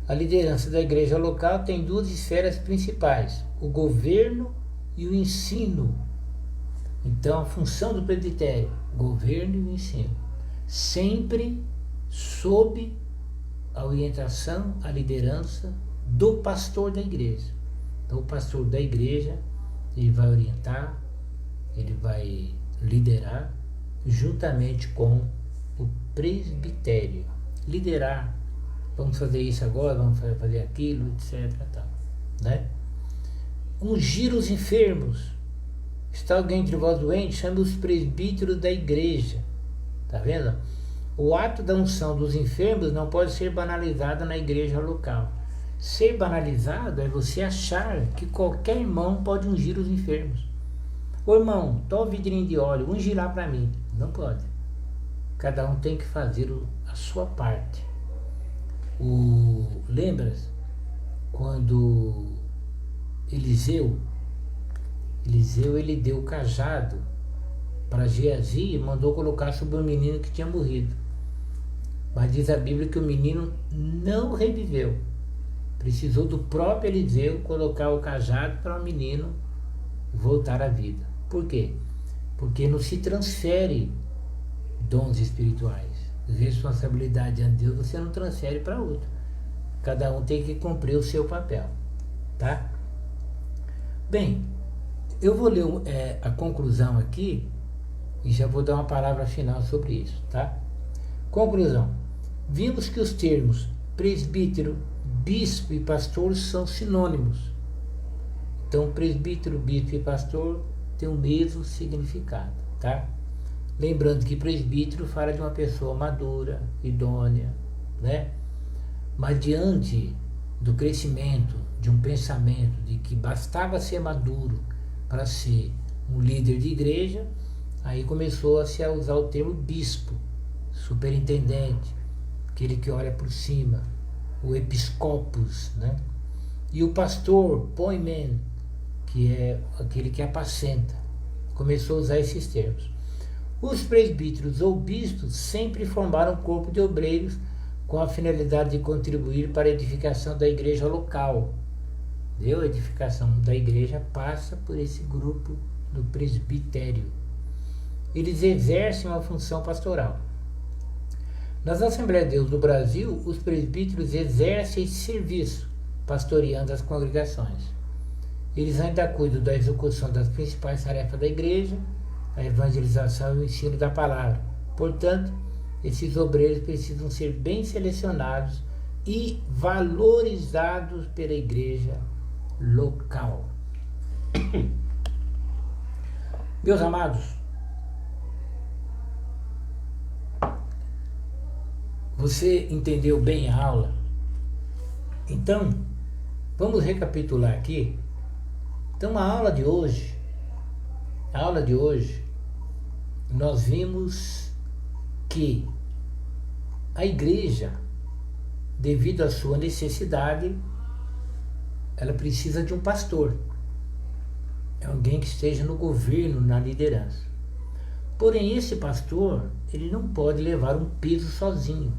A liderança da igreja local tem duas esferas principais: o governo e o ensino. Então, a função do presbitério, governo e o ensino, sempre sob a orientação, a liderança do pastor da igreja. Então, o pastor da igreja, ele vai orientar, ele vai liderar, juntamente com o presbitério. Liderar, vamos fazer isso agora, vamos fazer aquilo, etc. Tal, né? Ungir os enfermos. Está alguém entre vós doente? Chame os presbíteros da igreja. Tá vendo? O ato da unção dos enfermos não pode ser banalizado na igreja local. Ser banalizado é você achar que qualquer irmão pode ungir os enfermos. Ô irmão, toma um vidrinho de óleo, unge lá para mim. Não pode. Cada um tem que fazer a sua parte. Lembra-se quando Eliseu ele deu o cajado para Geazi e mandou colocar sobre o menino que tinha morrido. Mas diz a Bíblia que o menino não reviveu. Precisou do próprio Eliseu colocar o cajado para o menino voltar à vida. Por quê? Porque não se transfere dons espirituais. Responsabilidade ante Deus você não transfere para outro. Cada um tem que cumprir o seu papel. Tá? Bem, eu vou ler a conclusão aqui e já vou dar uma palavra final sobre isso, tá? Conclusão. Vimos que os termos presbítero, bispo e pastor são sinônimos. Então, presbítero, bispo e pastor têm o mesmo significado, tá? Lembrando que presbítero fala de uma pessoa madura, idônea, né? Mas diante do crescimento de um pensamento de que bastava ser maduro para ser um líder de igreja, aí começou a se usar o termo bispo, superintendente, aquele que olha por cima, o episcopos, né? E o pastor, poimen, que é aquele que apacenta, começou a usar esses termos. Os presbíteros ou bispos sempre formaram um corpo de obreiros com a finalidade de contribuir para a edificação da igreja local. A edificação da igreja passa por esse grupo do presbitério. Eles exercem uma função pastoral. Nas Assembleias de Deus do Brasil, os presbíteros exercem esse serviço, pastoreando as congregações. Eles ainda cuidam da execução das principais tarefas da igreja, a evangelização e o ensino da palavra. Portanto, esses obreiros precisam ser bem selecionados e valorizados pela igreja local. Meus amados, você entendeu bem a aula? Então, vamos recapitular aqui. Então, a aula de hoje, nós vimos que a igreja, devido à sua necessidade, ela precisa de um pastor. É alguém que esteja no governo, na liderança. Porém, esse pastor, ele não pode levar um peso sozinho.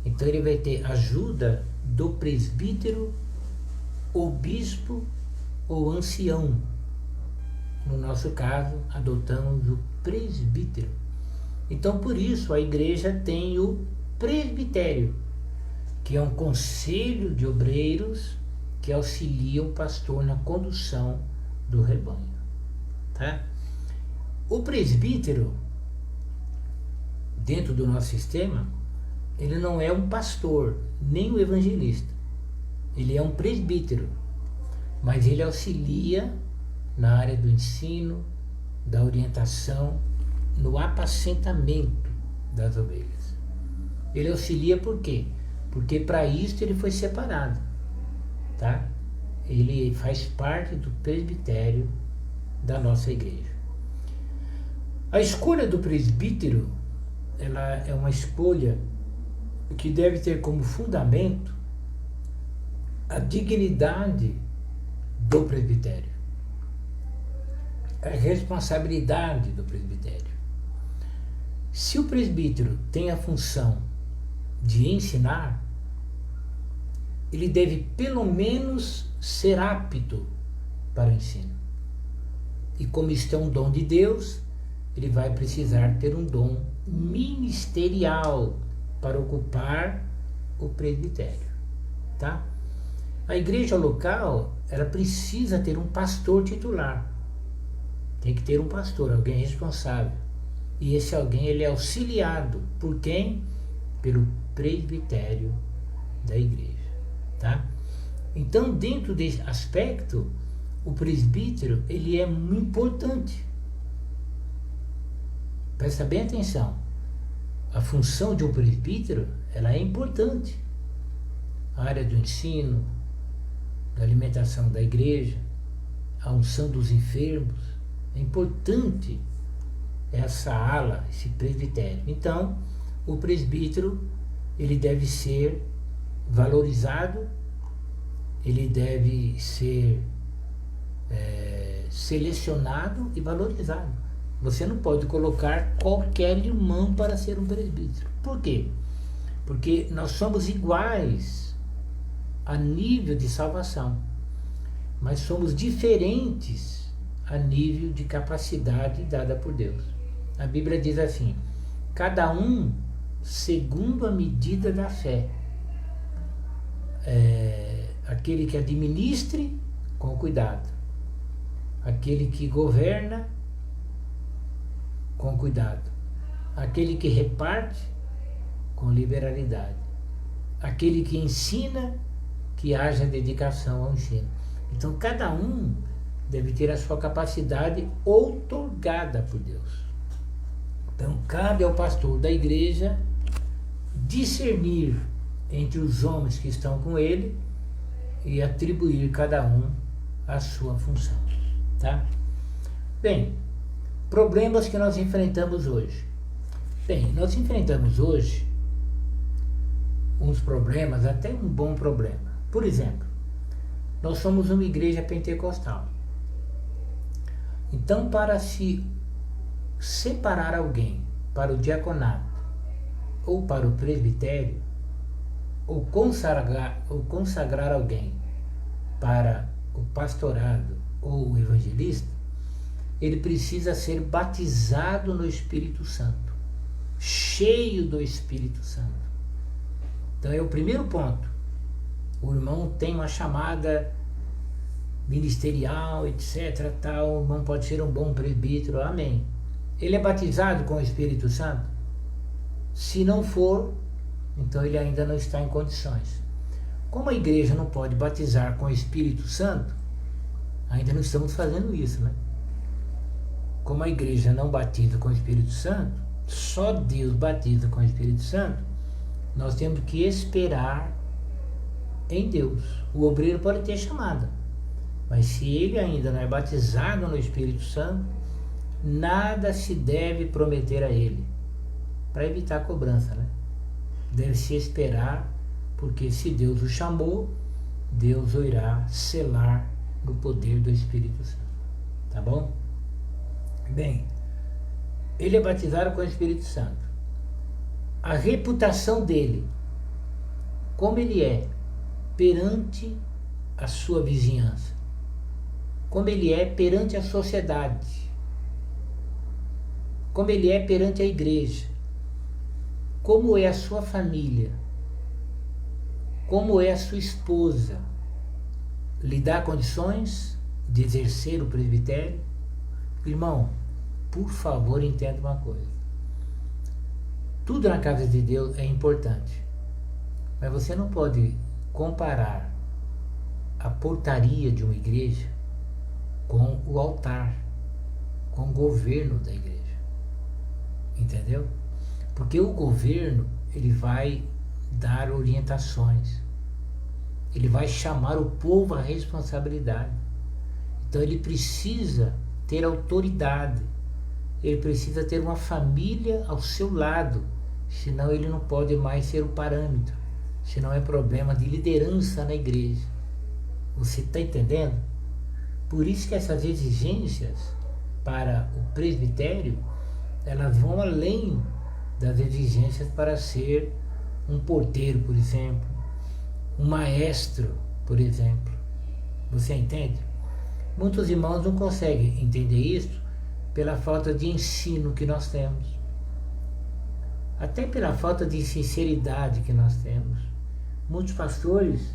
Então, ele vai ter ajuda do presbítero, ou bispo, ou ancião. No nosso caso, adotamos o presbítero. Então, por isso, a igreja tem o presbitério, que é um conselho de obreiros que auxilia o pastor na condução do rebanho. Tá? O presbítero, dentro do nosso sistema, ele não é um pastor, nem um evangelista. Ele é um presbítero, mas ele auxilia na área do ensino, da orientação, no apacentamento das ovelhas. Ele auxilia por quê? Porque para isso ele foi separado, tá? Ele faz parte do presbitério da nossa igreja. A escolha do presbítero, ela é uma escolha que deve ter como fundamento a dignidade do presbitério, a responsabilidade do presbitério. Se o presbítero tem a função de ensinar, ele deve pelo menos ser apto para o ensino. E como isto é um dom de Deus, ele vai precisar ter um dom ministerial para ocupar o presbitério, tá? A igreja local, ela precisa ter um pastor titular. Tem que ter um pastor, alguém responsável. E esse alguém, ele é auxiliado por quem? Pelo presbitério da igreja, tá? Então, dentro desse aspecto, o presbítero, ele é muito importante. Presta bem atenção. A função de um presbítero, ela é importante. A área do ensino, da alimentação da igreja, a unção dos enfermos. É importante essa ala, esse presbitério. Então, o presbítero, ele deve ser valorizado, ele deve ser selecionado e valorizado. Você não pode colocar qualquer irmão para ser um presbítero. Por quê? Porque nós somos iguais a nível de salvação, mas somos diferentes a nível de capacidade dada por Deus. A Bíblia diz assim: cada um segundo a medida da fé. Aquele que administre com cuidado, aquele que governa com cuidado, aquele que reparte com liberalidade, aquele que ensina, que haja dedicação ao ensino. Então cada um deve ter a sua capacidade outorgada por Deus. Então cabe ao pastor da igreja discernir entre os homens que estão com ele e atribuir cada um a sua função, tá? Bem, problemas que nós enfrentamos hoje. Bem, nós enfrentamos hoje uns problemas, até um bom problema. Por exemplo, nós somos uma igreja pentecostal. Então, para se separar alguém para o diaconato ou para o presbitério, ou consagrar alguém para o pastorado ou o evangelista, ele precisa ser batizado no Espírito Santo, cheio do Espírito Santo. Então é o primeiro ponto. O irmão tem uma chamada ministerial, etc. Tal, o irmão pode ser um bom presbítero, amém. Ele é batizado com o Espírito Santo? Se não for, então ele ainda não está em condições. Como a igreja não pode batizar com o Espírito Santo, ainda não estamos fazendo isso, né? Como a igreja não batiza com o Espírito Santo, só Deus batiza com o Espírito Santo, nós temos que esperar em Deus. O obreiro pode ter chamada, mas se ele ainda não é batizado no Espírito Santo, nada se deve prometer a ele, para evitar a cobrança, né? Deve-se esperar, porque se Deus o chamou, Deus o irá selar no poder do Espírito Santo. Tá bom? Bem, ele é batizado com o Espírito Santo. A reputação dele, como ele é perante a sua vizinhança, como ele é perante a sociedade, como ele é perante a igreja, como é a sua família, como é a sua esposa, lhe dá condições de exercer o presbitério? Irmão, por favor, entenda uma coisa. Tudo na casa de Deus é importante, mas você não pode comparar a portaria de uma igreja com o altar, com o governo da igreja. Entendeu? Porque o governo, ele vai dar orientações, ele vai chamar o povo à responsabilidade. Então ele precisa ter autoridade, ele precisa ter uma família ao seu lado, senão ele não pode mais ser o parâmetro, senão é problema de liderança na igreja. Você está entendendo? Por isso que essas exigências para o presbitério, elas vão além das exigências para ser um porteiro, por exemplo, um maestro, por exemplo. Você entende? Muitos irmãos não conseguem entender isso pela falta de ensino que nós temos. Até pela falta de sinceridade que nós temos. Muitos pastores,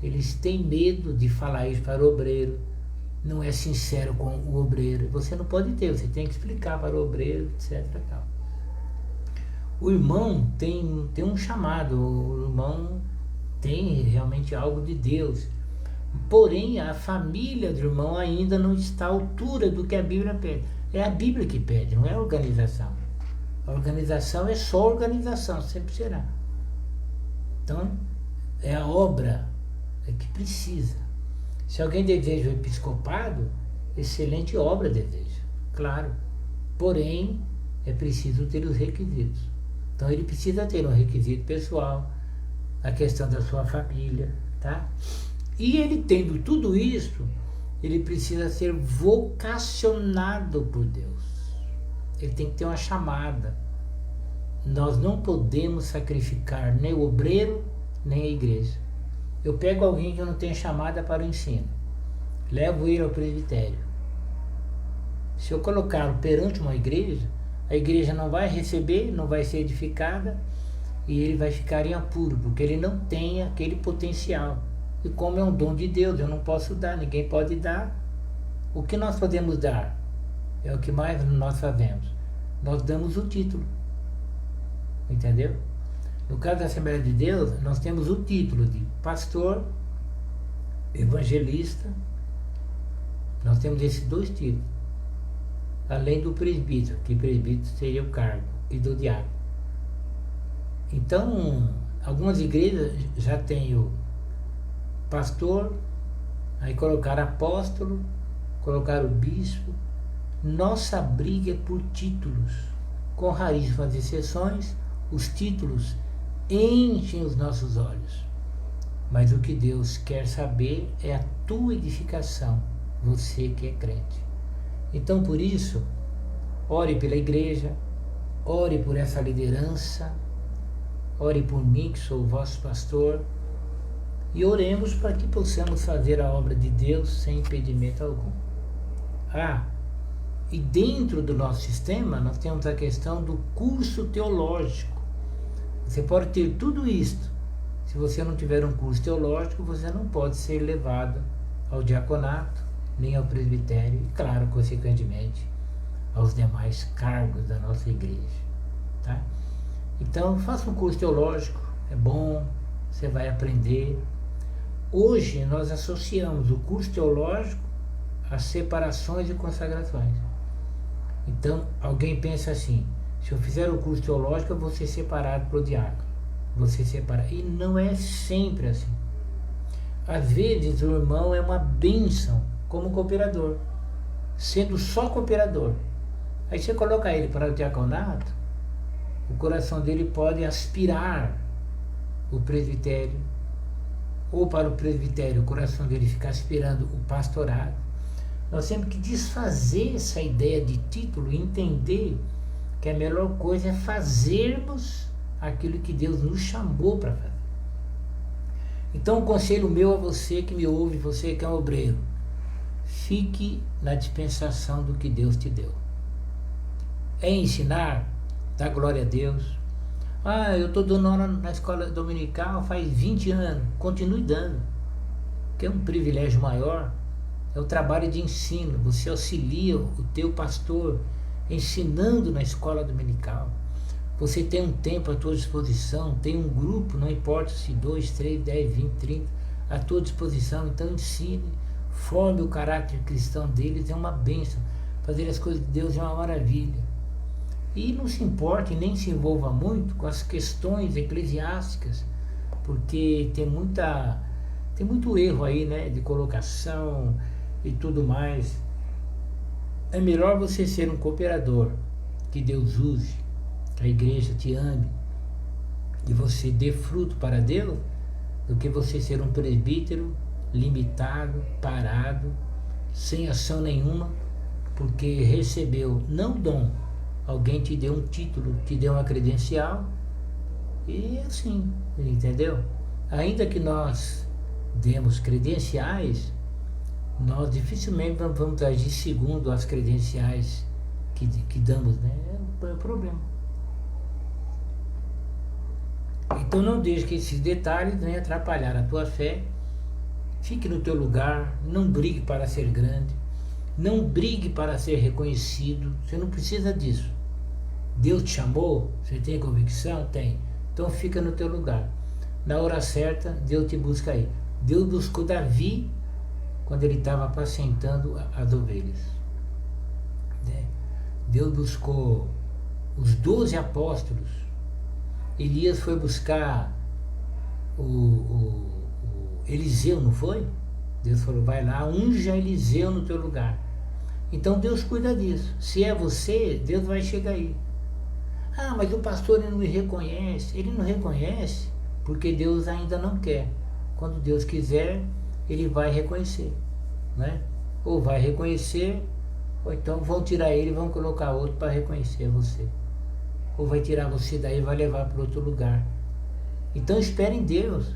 eles têm medo de falar isso para o obreiro. Não é sincero com o obreiro. Você não pode ter, você tem que explicar para o obreiro, etc. Tal. O irmão tem um chamado, o irmão tem realmente algo de Deus. Porém, a família do irmão ainda não está à altura do que a Bíblia pede. É a Bíblia que pede, não é a organização. A organização é só organização, sempre será. Então, é a obra que precisa. Se alguém deseja o episcopado, excelente obra deseja, claro. Porém, é preciso ter os requisitos. Então, ele precisa ter um requisito pessoal, a questão da sua família, tá? E ele tendo tudo isso, ele precisa ser vocacionado por Deus. Ele tem que ter uma chamada. Nós não podemos sacrificar nem o obreiro, nem a igreja. Eu pego alguém que não tem chamada para o ensino, levo ele ao presbitério. Se eu colocá-lo perante uma igreja, a igreja não vai receber, não vai ser edificada e ele vai ficar em apuro, porque ele não tem aquele potencial. E como é um dom de Deus, eu não posso dar, ninguém pode dar. O que nós podemos dar? É o que mais nós fazemos. Nós damos o título. Entendeu? No caso da Assembleia de Deus, nós temos o título de pastor, evangelista. Nós temos esses dois títulos. Além do presbítero, que presbítero seria o cargo, e do diácono. Então, algumas igrejas já têm o pastor, aí colocaram apóstolo, colocaram o bispo. Nossa briga é por títulos. Com raríssimas exceções, os títulos enchem os nossos olhos. Mas o que Deus quer saber é a tua edificação, você que é crente. Então, por isso, ore pela igreja, ore por essa liderança, ore por mim, que sou o vosso pastor, e oremos para que possamos fazer a obra de Deus sem impedimento algum. E dentro do nosso sistema, nós temos a questão do curso teológico. Você pode ter tudo isto. Se você não tiver um curso teológico, você não pode ser levado ao diaconato, nem ao presbitério, e, claro, consequentemente, aos demais cargos da nossa igreja. Tá? Então, faça um curso teológico, é bom, você vai aprender. Hoje, nós associamos o curso teológico às separações e consagrações. Então, alguém pensa assim: se eu fizer o curso teológico, eu vou ser separado para o diácono. Você separa. E não é sempre assim. Às vezes, o irmão é uma bênção como cooperador, sendo só cooperador. Aí você coloca ele para o diaconato, o coração dele pode aspirar o presbitério, ou para o presbitério, o coração dele ficar aspirando o pastorado. Nós temos que desfazer essa ideia de título e entender que a melhor coisa é fazermos aquilo que Deus nos chamou para fazer. Então, o conselho meu a você que me ouve, você que é um obreiro: fique na dispensação do que Deus te deu. É ensinar, dá glória a Deus. Eu estou dando aula na escola dominical faz 20 anos, continue dando, que é um privilégio maior. É o trabalho de ensino, você auxilia o teu pastor ensinando na escola dominical. Você tem um tempo à tua disposição, tem um grupo, não importa se 2, 3, 10, 20, 30, à tua disposição. Então ensine, forme o caráter cristão deles, é uma bênção. Fazer as coisas de Deus é uma maravilha. E não se importe, nem se envolva muito com as questões eclesiásticas, porque tem muito erro aí, né, de colocação e tudo mais. É melhor você ser um cooperador, que Deus use, que a igreja te ame e você dê fruto para Deus, do que você ser um presbítero limitado, parado, sem ação nenhuma, porque recebeu não dom, alguém te deu um título, te deu uma credencial, e assim, entendeu? Ainda que nós demos credenciais, nós dificilmente vamos agir segundo as credenciais que damos, né? É o problema. Então não deixe que esses detalhes venham atrapalhar a tua fé. Fique no teu lugar, não brigue para ser grande, não brigue para ser reconhecido, você não precisa disso. Deus te chamou, você tem convicção? Tem. Então fica no teu lugar. Na hora certa, Deus te busca aí. Deus buscou Davi quando ele estava apacentando as ovelhas. Deus buscou os 12 apóstolos. Elias foi buscar o Eliseu, não foi? Deus falou, vai lá, unja Eliseu no teu lugar. Então Deus cuida disso. Se é você, Deus vai chegar aí. Ah, mas o pastor ele não me reconhece. Ele não reconhece porque Deus ainda não quer. Quando Deus quiser, ele vai reconhecer, né? Ou vai reconhecer, ou então vão tirar ele e vão colocar outro para reconhecer você. Ou vai tirar você daí e vai levar para outro lugar. Então espere em Deus.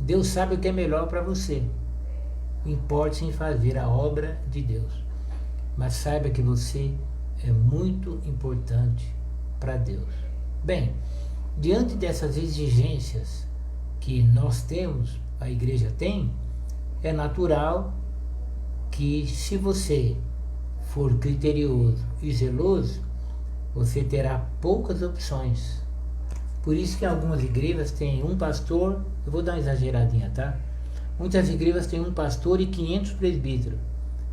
Deus sabe o que é melhor para você. Importe-se em fazer a obra de Deus. Mas saiba que você é muito importante para Deus. Bem, diante dessas exigências que nós temos, a igreja tem, é natural que se você for criterioso e zeloso, você terá poucas opções. Por isso que algumas igrejas têm um pastor, eu vou dar uma exageradinha, tá? Muitas igrejas têm um pastor e 500 presbíteros,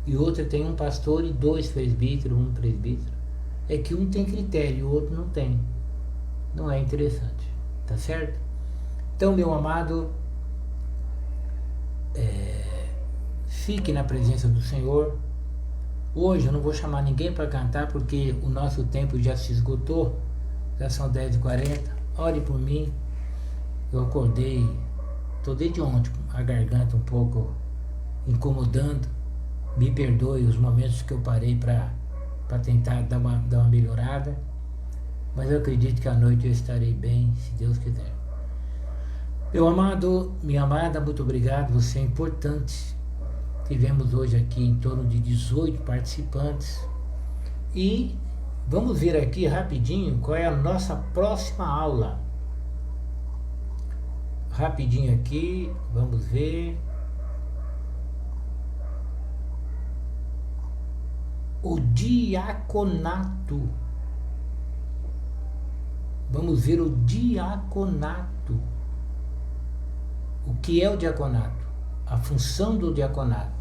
e outra tem um pastor e 2 presbíteros, um presbítero. É que um tem critério e o outro não tem. Não é interessante, tá certo? Então, meu amado, fique na presença do Senhor. Hoje eu não vou chamar ninguém para cantar porque o nosso tempo já se esgotou, já são 10h40. Ore por mim. Eu acordei, estou desde ontem com a garganta um pouco incomodando. Me perdoe os momentos que eu parei para tentar dar uma melhorada, mas eu acredito que à noite eu estarei bem, se Deus quiser. Meu amado, minha amada, muito obrigado, você é importante. Tivemos hoje aqui em torno de 18 participantes e vamos ver aqui rapidinho qual é a nossa próxima aula. Rapidinho aqui, vamos ver. O diaconato. Vamos ver o diaconato. O que é o diaconato? A função do diaconato.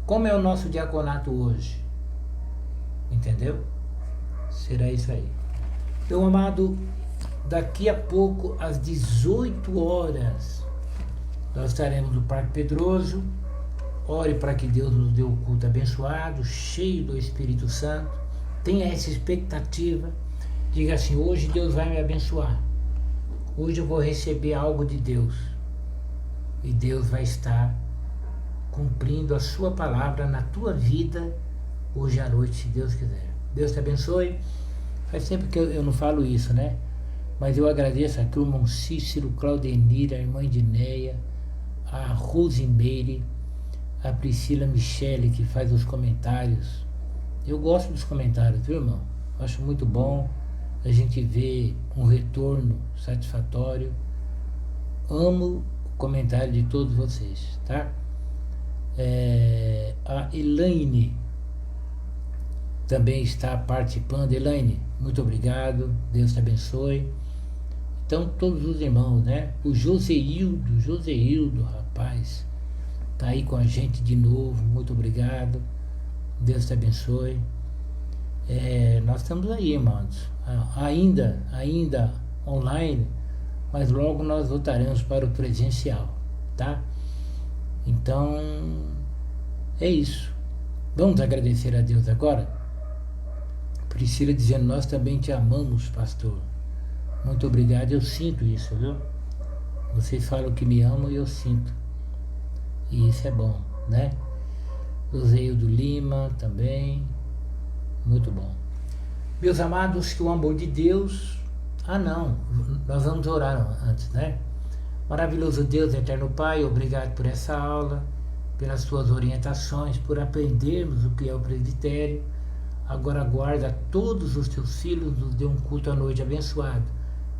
Como é o nosso diaconato hoje? Entendeu? Será isso aí. Meu amado, daqui a pouco, às 18 horas, nós estaremos no Parque Pedroso. Ore para que Deus nos dê o culto abençoado, cheio do Espírito Santo. Tenha essa expectativa. Diga assim, hoje Deus vai me abençoar. Hoje eu vou receber algo de Deus. E Deus vai estar cumprindo a sua palavra na tua vida hoje à noite, se Deus quiser. Deus te abençoe. Faz tempo que eu não falo isso, né? Mas eu agradeço aqui o irmão Cícero, Claudenir, a irmã Dineia, a Rosimeire, a Priscila Michele, que faz os comentários. Eu gosto dos comentários, viu, irmão? Acho muito bom a gente ver um retorno satisfatório. Amo o comentário de todos vocês, tá? A Elaine também está participando. Elaine, muito obrigado, Deus te abençoe. Então, todos os irmãos, né? O Joseildo, rapaz, tá aí com a gente de novo, muito obrigado, Deus te abençoe. Nós estamos aí, irmãos, ainda online, mas logo nós voltaremos para o presencial, tá? Então, é isso. Vamos agradecer a Deus agora? Priscila dizendo, nós também te amamos, pastor. Muito obrigado, eu sinto isso, viu? Vocês falam que me amam e eu sinto. E isso é bom, né? Joseildo Lima também, muito bom. Meus amados, que o amor de Deus... nós vamos orar antes, né? Maravilhoso Deus, eterno Pai, obrigado por essa aula, pelas suas orientações, por aprendermos o que é o presbitério. Agora guarda todos os teus filhos, nos dê um culto à noite abençoado.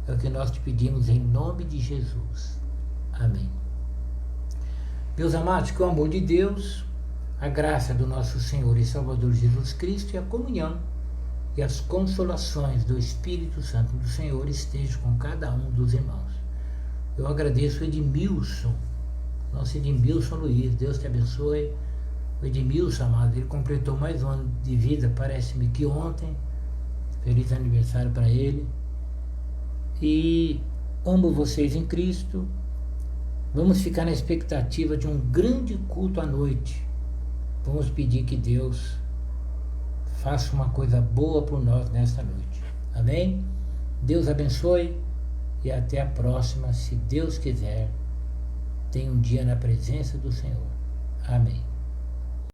É o que nós te pedimos em nome de Jesus. Amém. Meus amados, que o amor de Deus, a graça do nosso Senhor e Salvador Jesus Cristo e a comunhão e as consolações do Espírito Santo do Senhor estejam com cada um dos irmãos. Eu agradeço o Edmilson, nosso Edmilson Luiz, Deus te abençoe. O Edmilson, amado, ele completou mais um ano de vida, parece-me que ontem. Feliz aniversário para ele. E amo vocês em Cristo. Vamos ficar na expectativa de um grande culto à noite. Vamos pedir que Deus faça uma coisa boa por nós nesta noite. Amém? Deus abençoe e até a próxima, se Deus quiser. Tenha um dia na presença do Senhor. Amém.